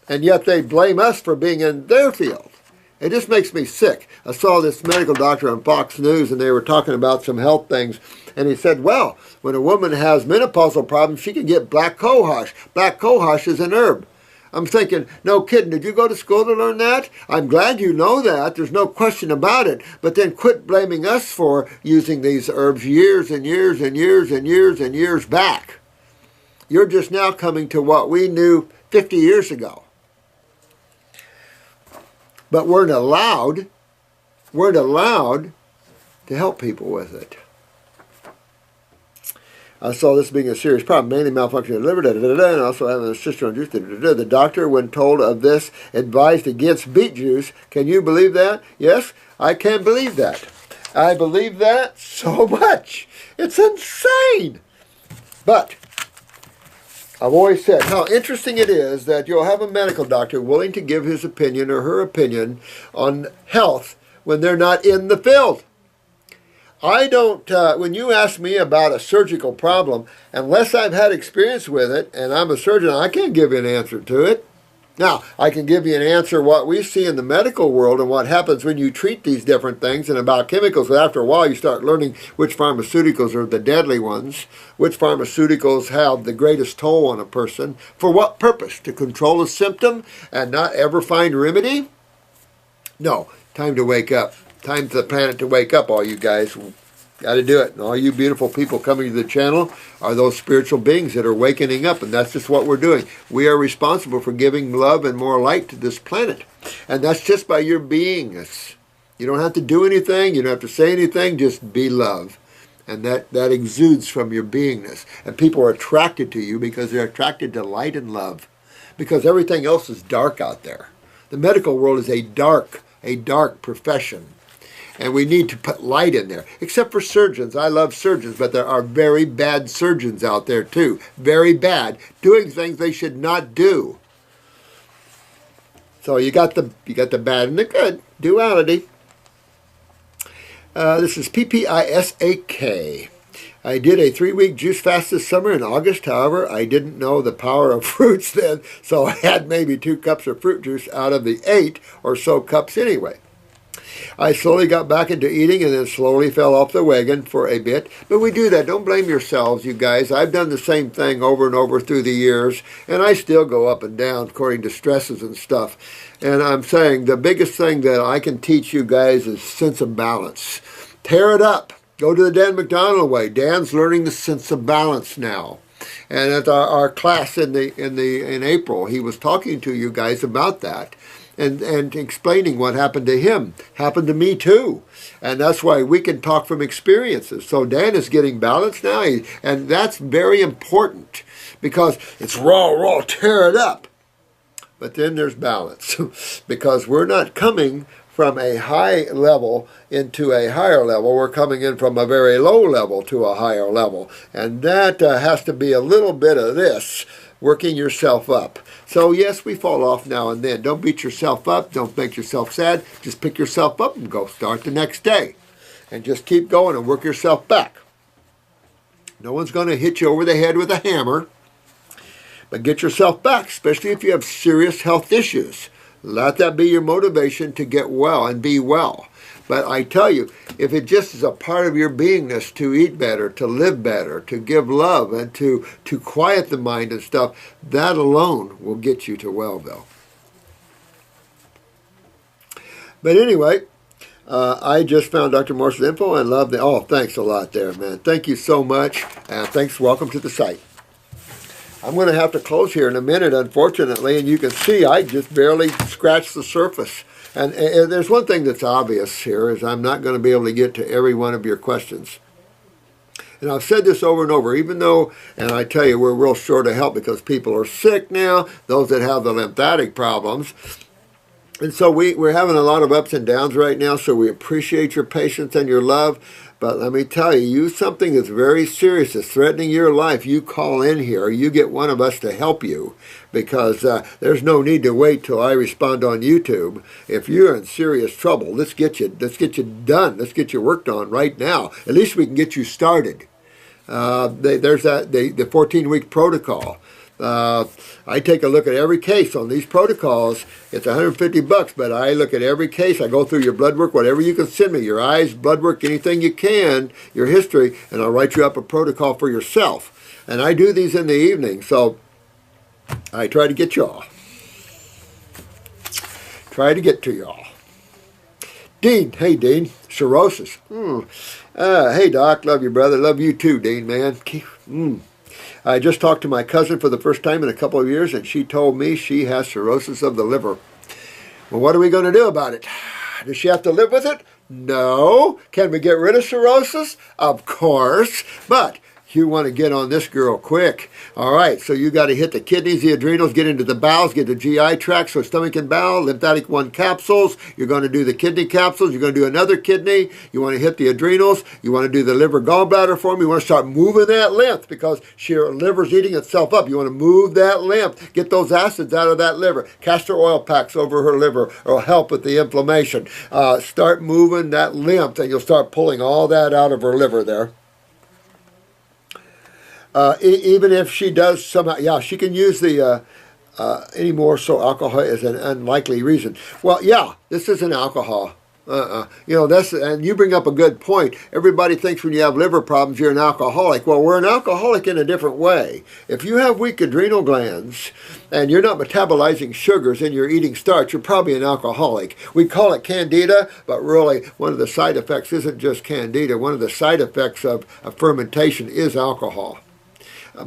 And yet they blame us for being in their field. It just makes me sick. I saw this medical doctor on Fox News and they were talking about some health things. And he said, well, when a woman has menopausal problems, she can get black cohosh. Black cohosh is an herb. I'm thinking, no kidding, did you go to school to learn that? I'm glad you know that. There's no question about it. But then quit blaming us for using these herbs years and years and years and years and years back. You're just now coming to what we knew 50 years ago. But weren't allowed to help people with it. I saw this being a serious problem, mainly malfunction of the liver, and also having a sister on juice. The doctor, when told of this, advised against beet juice. Can you believe that? Yes, I can believe that. I believe that so much. It's insane. But I've always said how interesting it is that you'll have a medical doctor willing to give his opinion or her opinion on health when they're not in the field. I don't, when you ask me about a surgical problem, unless I've had experience with it, and I'm a surgeon, I can't give you an answer to it. Now, I can give you an answer what we see in the medical world and what happens when you treat these different things and about chemicals. But after a while, you start learning which pharmaceuticals are the deadly ones, which pharmaceuticals have the greatest toll on a person, for what purpose? To control a symptom and not ever find remedy? No, time to wake up. Time for the planet to wake up, all you guys. Got to do it. And all you beautiful people coming to the channel are those spiritual beings that are wakening up, and that's just what we're doing. We are responsible for giving love and more light to this planet, and that's just by your beingness. You don't have to do anything. You don't have to say anything. Just be love, and that exudes from your beingness. And people are attracted to you because they're attracted to light and love, because everything else is dark out there. The medical world is a dark profession. And we need to put light in there, except for surgeons. I love surgeons, but there are very bad surgeons out there too. Very bad, doing things they should not do. So you got the bad and the good. Duality. This is PPISAK. I did a 3-week juice fast this summer in August. However, I didn't know the power of fruits then, so I had maybe 2 cups of fruit juice out of the 8 or so cups anyway. I slowly got back into eating and then slowly fell off the wagon for a bit. But we do that. Don't blame yourselves, you guys. I've done the same thing over and over through the years, and I still go up and down according to stresses and stuff. And I'm saying the biggest thing that I can teach you guys is sense of balance. Tear it up. Go to the Dan McDonald way. Dan's learning the sense of balance now. And at our class in April, he was talking to you guys about that. And explaining what happened to him. Happened to me too. And that's why we can talk from experiences. So Dan is getting balanced now, and that's very important because it's raw, tear it up. But then there's balance because we're not coming from a high level into a higher level. We're coming in from a very low level to a higher level. And that has to be a little bit of this, working yourself up. So yes, we fall off now and then. Don't beat yourself up. Don't make yourself sad. Just pick yourself up and go start the next day. And just keep going and work yourself back. No one's going to hit you over the head with a hammer. but get yourself back, especially if you have serious health issues. Let that be your motivation to get well and be well. But I tell you, if it just is a part of your beingness to eat better, to live better, to give love, and to quiet the mind and stuff, that alone will get you to Wellville. But anyway, I just found Dr. Morse's info and love the... Oh, thanks a lot there, man. Thank you so much. And thanks. Welcome to the site. I'm going to have to close here in a minute, unfortunately. And you can see I just barely scratched the surface. And there's one thing that's obvious here is I'm not going to be able to get to every one of your questions. And I've said this over and over, even though, and I tell you, we're real short of help because people are sick now, those that have the lymphatic problems. And so we're having a lot of ups and downs right now, so we appreciate your patience and your love. But let me tell you, something that's very serious is threatening your life. You call in here, you get one of us to help you, because there's no need to wait till I respond on YouTube. If you're in serious trouble, let's get you done. Let's get you worked on right now. At least we can get you started. There's the 14-week protocol. I take a look at every case on these protocols. It's $150, but I look at every case. I go through your blood work, whatever you can send me, your eyes, blood work, anything you can, your history, and I'll write you up a protocol for yourself. And I do these in the evening, so I try to get y'all. Try to get to y'all. Dean, hey Dean, cirrhosis. Hey Doc, love you brother, love you too, Dean, man. I just talked to my cousin for the first time in a couple of years, and she told me she has cirrhosis of the liver. Well, what are we going to do about it? Does she have to live with it? No. Can we get rid of cirrhosis? Of course. But you want to get on this girl quick. All right, so you got to hit the kidneys, the adrenals, get into the bowels, get the GI tract, so stomach and bowel, lymphatic 1 capsules. You're going to do the kidney capsules. You're going to do another kidney. You want to hit the adrenals. You want to do the liver gallbladder for me. You want to start moving that lymph because your liver's eating itself up. You want to move that lymph. Get those acids out of that liver. Castor oil packs over her liver will help with the inflammation. Start moving that lymph, and you'll start pulling all that out of her liver there. Even if she does somehow, yeah, she can use the anymore, so alcohol is an unlikely reason. Well, yeah, this isn't alcohol. You know, and you bring up a good point. Everybody thinks when you have liver problems, you're an alcoholic. Well, we're an alcoholic in a different way. If you have weak adrenal glands and you're not metabolizing sugars and you're eating starch, you're probably an alcoholic. We call it candida, but really one of the side effects isn't just candida. One of the side effects of fermentation is alcohol.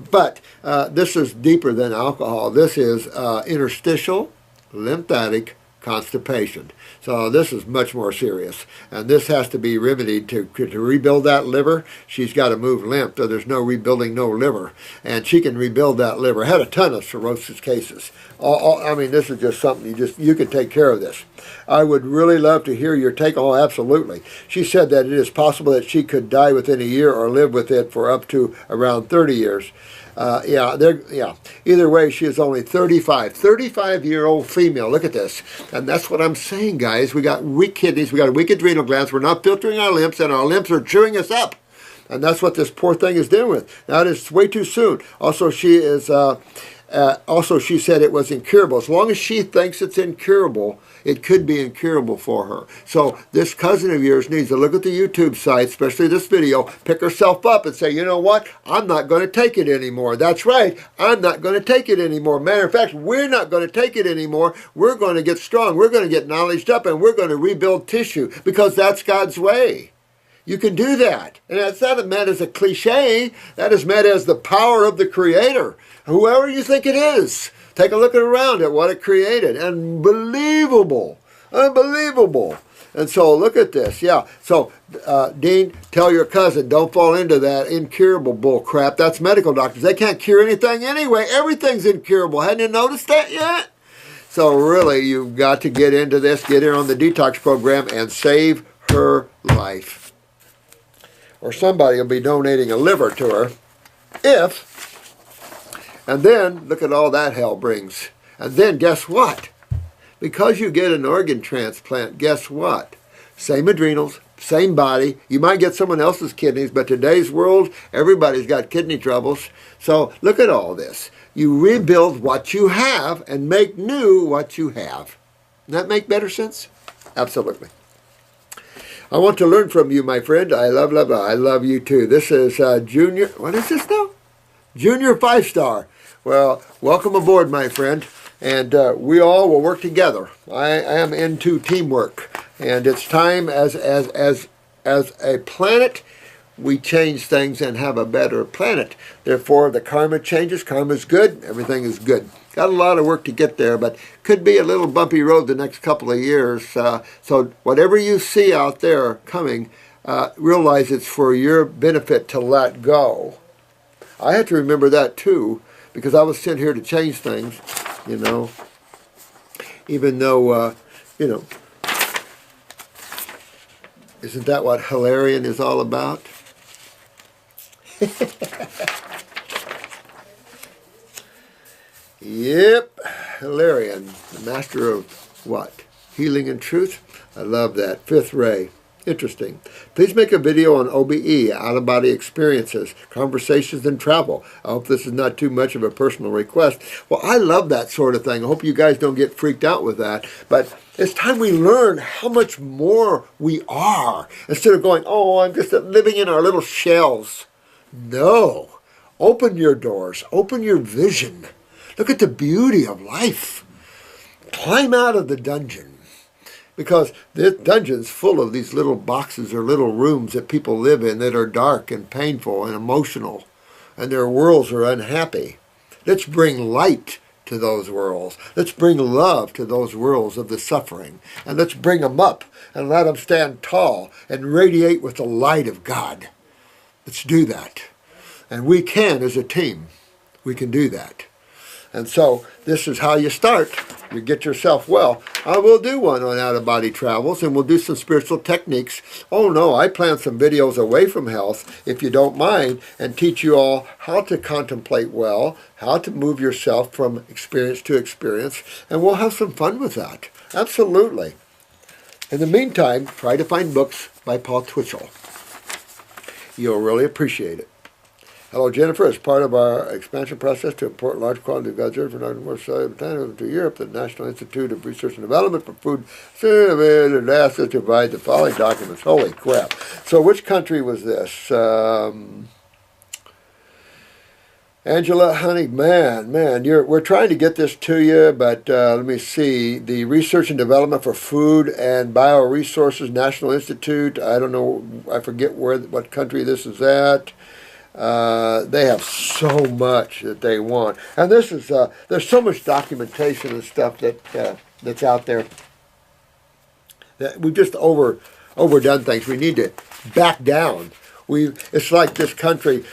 But this is deeper than alcohol. This is interstitial lymphatic constipation. So this is much more serious. And this has to be remedied to rebuild that liver. She's got to move lymph, so there's no rebuilding no liver. And she can rebuild that liver. I had a ton of cirrhosis cases. I mean, this is just something you can take care of this. I would really love to hear your take. Oh, absolutely. She said that it is possible that she could die within a year or live with it for up to around 30 years. Yeah. Either way, she is only 35. 35-year-old female. Look at this. And that's what I'm saying, guys. We got weak kidneys. We got weak adrenal glands. We're not filtering our lymphs, and our lymphs are chewing us up. And that's what this poor thing is dealing with. Now, it is way too soon. Also, she is... Also, she said it was incurable. As long as she thinks it's incurable, it could be incurable for her. So this cousin of yours needs to look at the YouTube site, especially this video, pick herself up and say, you know what? I'm not going to take it anymore. That's right. I'm not going to take it anymore. Matter of fact, we're not going to take it anymore. We're going to get strong. We're going to get knowledged up, and we're going to rebuild tissue because that's God's way. You can do that. And that's not meant as a cliche. That is meant as the power of the Creator. Whoever you think it is, take a look around at what it created. Unbelievable. Unbelievable. And so look at this. Yeah. So, Dean, tell your cousin, don't fall into that incurable bull crap. That's medical doctors. They can't cure anything anyway. Everything's incurable. Hadn't you noticed that yet? So really, you've got to get into this, get her on the detox program, and save her life. Or somebody will be donating a liver to her if... And then, look at all that hell brings. And then, guess what? Because you get an organ transplant, guess what? Same adrenals, Same body. You might get someone else's kidneys, but today's world, everybody's got kidney troubles. So look at all this. You rebuild what you have and make new what you have. Does that make better sense? Absolutely. I want to learn from you, my friend. I love you too. This is Junior. What is this now? Junior 5-star. Well, welcome aboard, my friend. And we all will work together. I am into teamwork. And it's time as a planet, we change things and have a better planet. Therefore, the karma changes. Karma is good. Everything is good. Got a lot of work to get there, but could be a little bumpy road the next couple of years. So whatever you see out there coming, realize it's for your benefit to let go. I had to remember that too, because I was sent here to change things, you know, even though, you know, isn't that what Hilarion is all about? Yep, Hilarion, the master of what? Healing and truth? I love that. Fifth ray. Interesting. Please make a video on OBE, out-of-body experiences, conversations, and travel. I hope this is not too much of a personal request. Well, I love that sort of thing. I hope you guys don't get freaked out with that. But it's time we learn how much more we are. Instead of going, oh, I'm just living in our little shells. No. Open your doors. Open your vision. Look at the beauty of life. Climb out of the dungeon. Because the dungeon's full of these little boxes or little rooms that people live in that are dark and painful and emotional, and their worlds are unhappy. Let's bring light to those worlds. Let's bring love to those worlds of the suffering. And let's bring them up and let them stand tall and radiate with the light of God. Let's do that. And we can, as a team, we can do that. And so this is how you start. You get yourself well. I will do one on out-of-body travels, and we'll do some spiritual techniques. Oh no, I plan some videos away from health, if you don't mind, and teach you all how to contemplate well, how to move yourself from experience to experience, and we'll have some fun with that. Absolutely. In the meantime, try to find books by Paul Twitchell. You'll really appreciate it. Hello, Jennifer. As part of our expansion process to import large quantities of God's earth from North South to Europe, the National Institute of Research and Development for Food asked us to provide the following documents. Holy crap. So which country was this? Angela, honey, man, we're trying to get this to you, but let me see. The Research and Development for Food and Bioresources, National Institute. I don't know, I forget what country this is at. They have so much that they want, and this is there's so much documentation and stuff that's out there that we've just overdone things. We need to back down. It's like this country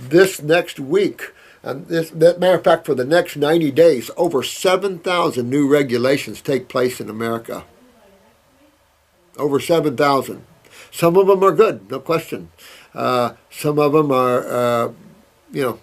this next week, and matter of fact, for the next 90 days, over 7,000 new regulations take place in America. Over 7,000. Some of them are good, no question. Some of them are,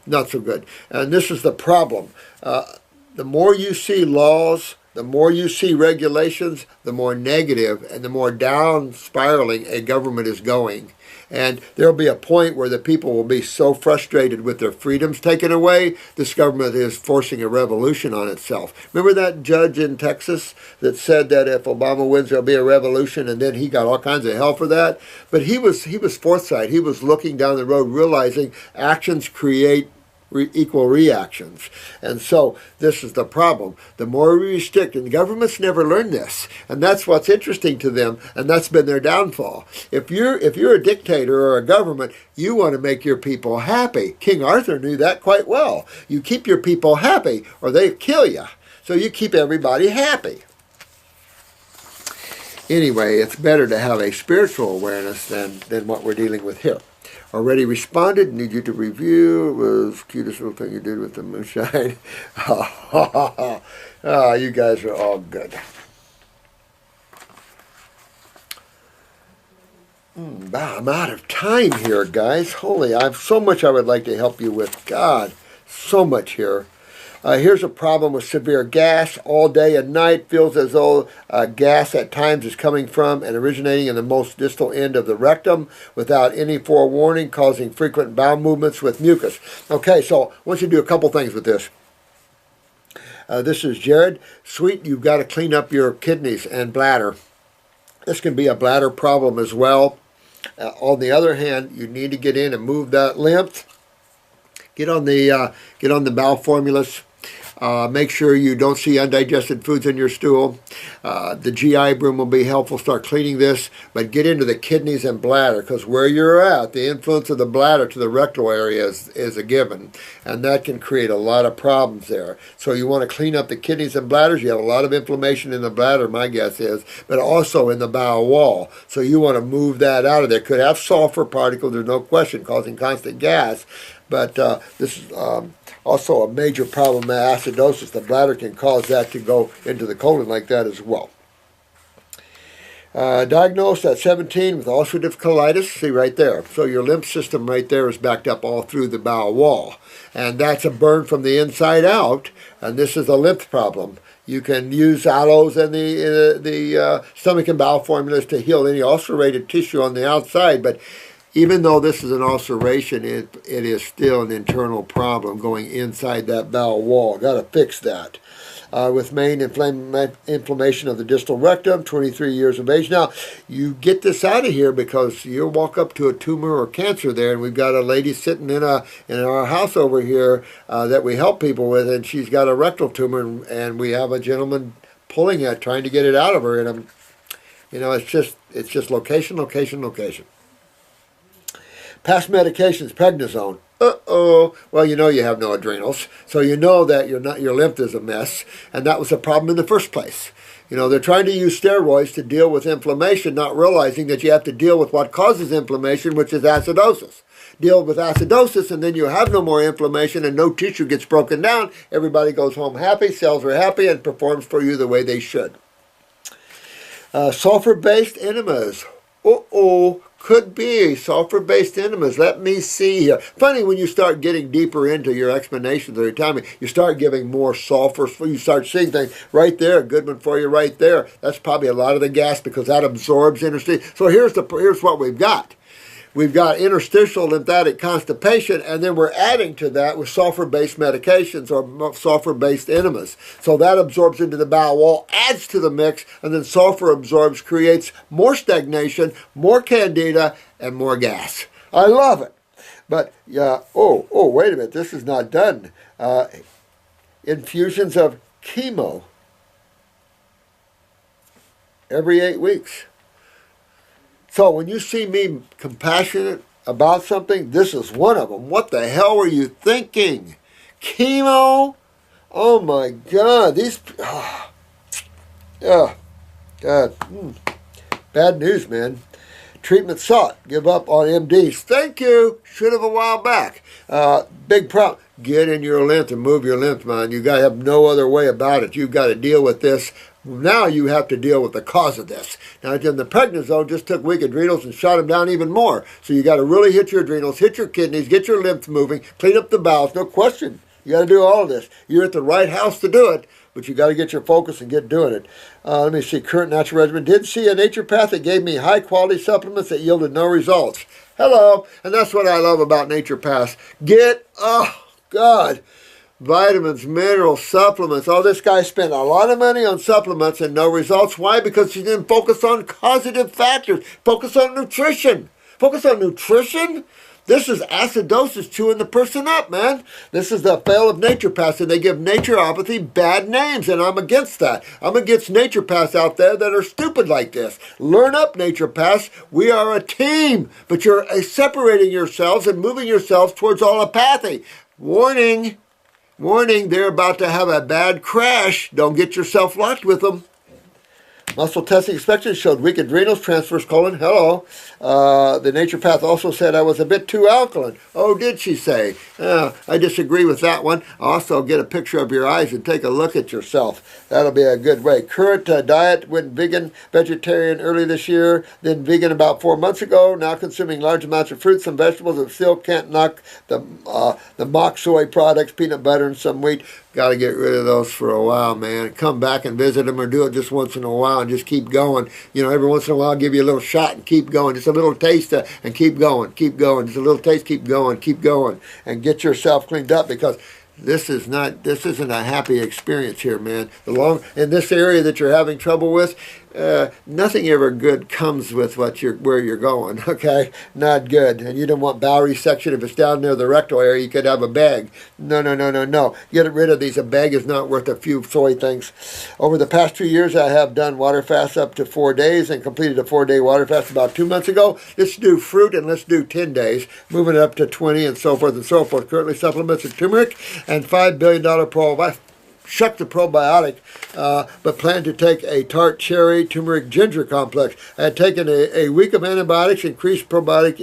not so good. And this is the problem. The more you see laws, the more you see regulations, the more negative and the more down spiraling a government is going. And there'll be a point where the people will be so frustrated with their freedoms taken away, this government is forcing a revolution on itself. Remember that judge in Texas that said that if Obama wins, there'll be a revolution, and then he got all kinds of hell for that? But he was forthright. He was looking down the road, realizing actions create equal reactions. And so this is the problem. The more we restrict, and governments never learn this, and that's what's interesting to them, and that's been their downfall. If you're a dictator or a government, you want to make your people happy. King Arthur knew that quite well. You keep your people happy or they kill you. So you keep everybody happy. Anyway, it's better to have a spiritual awareness than what we're dealing with here. Already responded, need you to review. It was cutest little thing you did with the moonshine. Oh, you guys are all good. I'm out of time here, guys. Holy, I have so much I would like to help you with. God, so much here. Here's a problem with severe gas all day and night. Feels as though gas at times is coming from and originating in the most distal end of the rectum without any forewarning, causing frequent bowel movements with mucus. Okay, so I want you to do a couple things with this. This is Jared. Sweet, you've got to clean up your kidneys and bladder. This can be a bladder problem as well. On the other hand, you need to get in and move that lymph. Get on the bowel formulas. Make sure you don't see undigested foods in your stool. The GI broom will be helpful. Start cleaning this, but get into the kidneys and bladder, because where you're at, the influence of the bladder to the rectal area is a given, and that can create a lot of problems there. So you want to clean up the kidneys and bladders. You have a lot of inflammation in the bladder, my guess is, but also in the bowel wall. So you want to move that out of there. Could have sulfur particles, there's no question, causing constant gas. But this is also a major problem, acidosis. The bladder can cause that to go into the colon like that as well. Diagnosed at 17 with ulcerative colitis, see right there. So your lymph system right there is backed up all through the bowel wall. And that's a burn from the inside out, and this is a lymph problem. You can use aloes and the stomach and bowel formulas to heal any ulcerated tissue on the outside, but even though this is an ulceration, it is still an internal problem going inside that bowel wall. Got to fix that. With main inflammation of the distal rectum, 23 years of age. Now, you get this out of here because you'll walk up to a tumor or cancer there, and we've got a lady sitting in our house over here that we help people with, and she's got a rectal tumor, and we have a gentleman pulling it, trying to get it out of her, and it's just location, location, location. Past medications, prednisone. Well, you know you have no adrenals, so you know that your lymph is a mess, and that was a problem in the first place. You know, they're trying to use steroids to deal with inflammation, not realizing that you have to deal with what causes inflammation, which is acidosis. Deal with acidosis, and then you have no more inflammation, and no tissue gets broken down. Everybody goes home happy, cells are happy, and performs for you the way they should. Sulfur-based enemas. Could be sulfur-based enemas. Let me see here. Funny, when you start getting deeper into your explanations or your timing, you start giving more sulfur. You start seeing things right there. A good one for you right there. That's probably a lot of the gas because that absorbs interstitial. So here's what we've got. We've got interstitial lymphatic constipation, and then we're adding to that with sulfur-based medications or sulfur-based enemas. So that absorbs into the bowel wall, adds to the mix, and then sulfur absorbs, creates more stagnation, more candida, and more gas. I love it. But, yeah, wait a minute, this is not done. Infusions of chemo every 8 weeks. So when you see me compassionate about something, this is one of them. What the hell were you thinking? Chemo? Oh my God. God. Bad news, man. Treatment sought. Give up on MDs. Thank you. Should have a while back. Big problem. Get in your lymph and move your lymph, man. You got to have no other way about it. You've got to deal with this. Now you have to deal with the cause of this. Now, in the prednisone, just took weak adrenals and shot them down even more. So you got to really hit your adrenals, hit your kidneys, get your lymph moving, clean up the bowels. No question. You got to do all of this. You're at the right house to do it, but you got to get your focus and get doing it. Let me see. Current natural regimen. Did see a naturopath that gave me high-quality supplements that yielded no results. Hello. And that's what I love about naturopaths. God. Vitamins, minerals, supplements. Oh, this guy spent a lot of money on supplements and no results. Why? Because he didn't focus on causative factors. Focus on nutrition. Focus on nutrition? This is acidosis chewing the person up, man. This is the fail of naturopaths, and they give naturopathy bad names, and I'm against that. I'm against naturopaths out there that are stupid like this. Learn up, naturopaths. We are a team, but you're separating yourselves and moving yourselves towards allopathy. Warning. Warning, they're about to have a bad crash. Don't get yourself locked with them. Muscle testing inspection showed weak adrenals, transverse colon. Hello. The naturopath also said I was a bit too alkaline. Oh, did she say? I disagree with that one. Also, get a picture of your eyes and take a look at yourself. That'll be a good way. Current diet, went vegan, vegetarian early this year, then vegan about 4 months ago. Now consuming large amounts of fruits and vegetables and still can't knock the mock soy products, peanut butter, and some wheat. Got to get rid of those for a while, man. Come back and visit them or do it just once in a while and just keep going. You know, every once in a while, give you a little shot and keep going. Just a little taste and keep going, keep going. Just a little taste, keep going, and get yourself cleaned up because this isn't a happy experience here, man. In this area that you're having trouble with, nothing ever good comes with where you're going, okay? Not good. And you don't want bowel resection. If it's down near the rectal area, you could have a bag. No. Get rid of these. A bag is not worth a few soy things. Over the past 2 years, I have done water fasts up to 4 days and completed a 4-day water fast about 2 months ago. Let's do fruit and let's do 10 days, moving it up to 20 and so forth and so forth. Currently supplements of turmeric and $5 billion probiotic. Shuck the probiotic, but plan to take a tart cherry turmeric ginger complex. I had taken a week of antibiotics, increased probiotic.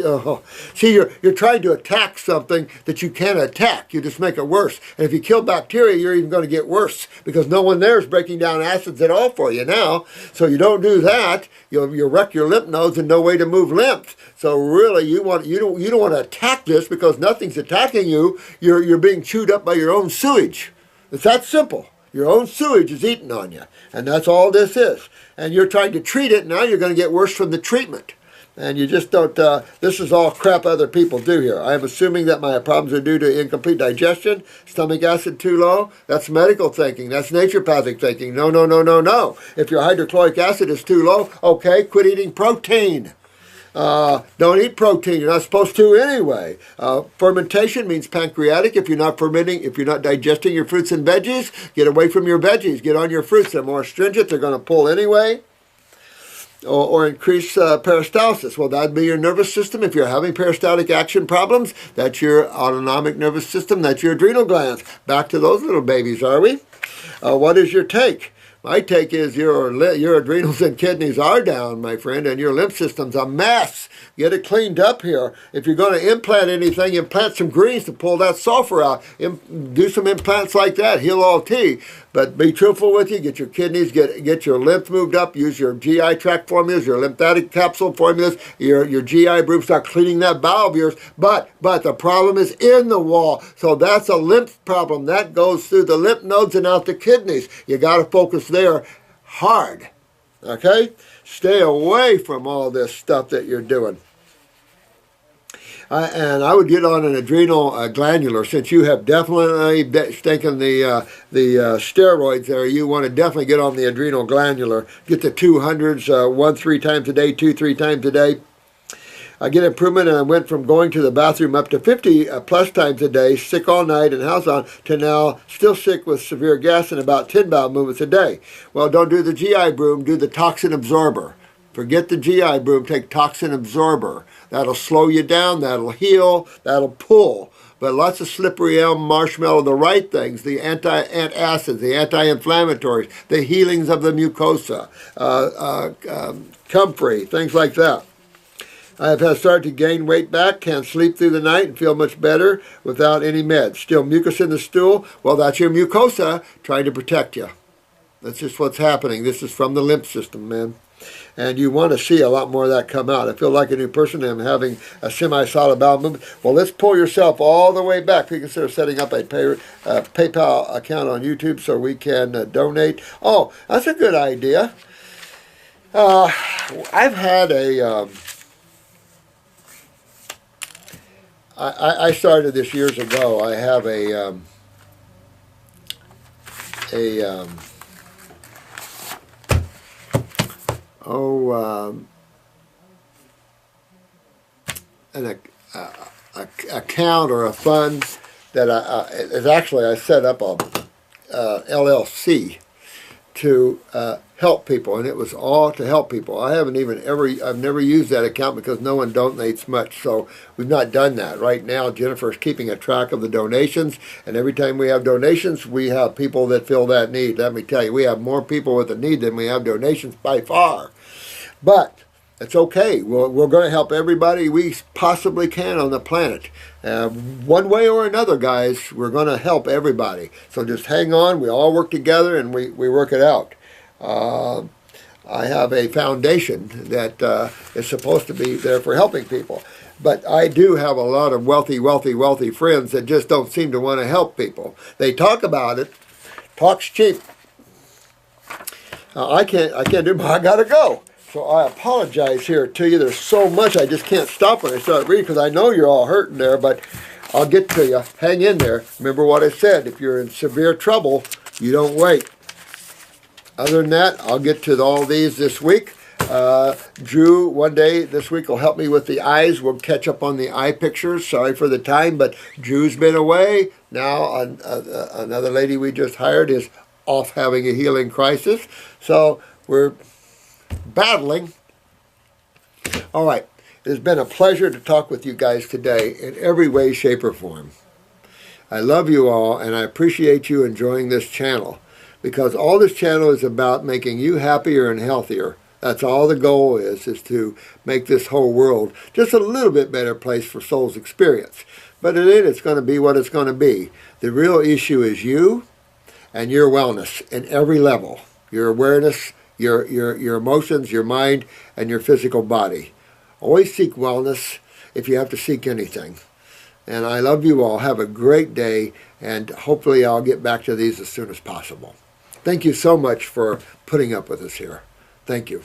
See, you're trying to attack something that you can't attack. You just make it worse. And if you kill bacteria, you're even going to get worse because no one there is breaking down acids at all for you now. So you don't do that. You'll wreck your lymph nodes and no way to move lymph. So really, you don't want to attack this because nothing's attacking you. You're being chewed up by your own sewage. It's that simple. Your own sewage is eating on you, and that's all this is. And you're trying to treat it, now you're going to get worse from the treatment. And you just don't, this is all crap other people do here. I'm assuming that my problems are due to incomplete digestion, stomach acid too low. That's medical thinking. That's naturopathic thinking. No. If your hydrochloric acid is too low, okay, quit eating protein. Don't eat protein. You're not supposed to anyway. Fermentation means pancreatic. If you're not fermenting, if you're not digesting your fruits and veggies, get away from your veggies. Get on your fruits. They're more astringent. They're going to pull anyway. Or increase peristalsis. Well, that'd be your nervous system. If you're having peristaltic action problems, that's your autonomic nervous system. That's your adrenal glands. Back to those little babies, are we? What is your take? My take is your adrenals and kidneys are down, my friend, and your lymph system's a mess. Get it cleaned up here. If you're going to implant anything, implant some greens to pull that sulfur out. Do some implants like that, Heal All T. But be truthful with you. Get your kidneys, get your lymph moved up. Use your GI tract formulas, your lymphatic capsule formulas, your GI brew. Start cleaning that bowel of yours. But the problem is in the wall. So that's a lymph problem. That goes through the lymph nodes and out the kidneys. You got to focus there hard. Okay? Stay away from all this stuff that you're doing. And I would get on an adrenal glandular. Since you have definitely taken the steroids there, you want to definitely get on the adrenal glandular. Get the 200s, 1-3 times a day, 2-3 times a day. I get improvement, and I went from going to the bathroom up to 50 plus times a day, sick all night and housebound, to now still sick with severe gas and about 10 bowel movements a day. Well, don't do the GI broom, do the toxin absorber. Forget the GI broom, take toxin absorber. That'll slow you down, that'll heal, that'll pull. But lots of slippery elm, marshmallow, the right things, the antacids, the anti-inflammatories, the healings of the mucosa, comfrey, things like that. I have started to gain weight back, can't sleep through the night, and feel much better without any meds. Still mucus in the stool? Well, that's your mucosa trying to protect you. That's just what's happening. This is from the lymph system, man. And you want to see a lot more of that come out. I feel like a new person. I'm having a semi-solid bowel movement. Well, let's pull yourself all the way back. We consider setting up a PayPal account on YouTube so we can donate. Oh, that's a good idea. I've had a... I started this years ago. I have an account or a fund that I set up a LLC to help people, and it was all to help people. I've never used that account because no one donates much, so we've not done that. Right now, Jennifer's keeping a track of the donations, and every time we have donations, we have people that fill that need. Let me tell you, we have more people with a need than we have donations by far. But it's okay. We're going to help everybody we possibly can on the planet. One way or another, guys, we're going to help everybody. So just hang on. We all work together, and we work it out. I have a foundation that is supposed to be there for helping people. But I do have a lot of wealthy friends that just don't seem to want to help people. They talk about it. Talk's cheap. I can't do it. I got to go. So I apologize here to you. There's so much I just can't stop when I start reading because I know you're all hurting there, but I'll get to you. Hang in there. Remember what I said. If you're in severe trouble, you don't wait. Other than that, I'll get to all these this week. Drew, one day this week, will help me with the eyes. We'll catch up on the eye pictures. Sorry for the time, but Drew's been away. Now another lady we just hired is off having a healing crisis. So we're battling. All right. It has been a pleasure to talk with you guys today in every way, shape, or form. I love you all, and I appreciate you enjoying this channel because all this channel is about making you happier and healthier. That's all the goal is to make this whole world just a little bit better place for soul's experience. But in it, it's going to be what it's going to be. The real issue is you and your wellness in every level. Your awareness, your emotions, your mind, and your physical body. Always seek wellness if you have to seek anything. And I love you all. Have a great day, and hopefully I'll get back to these as soon as possible. Thank you so much for putting up with us here. Thank you.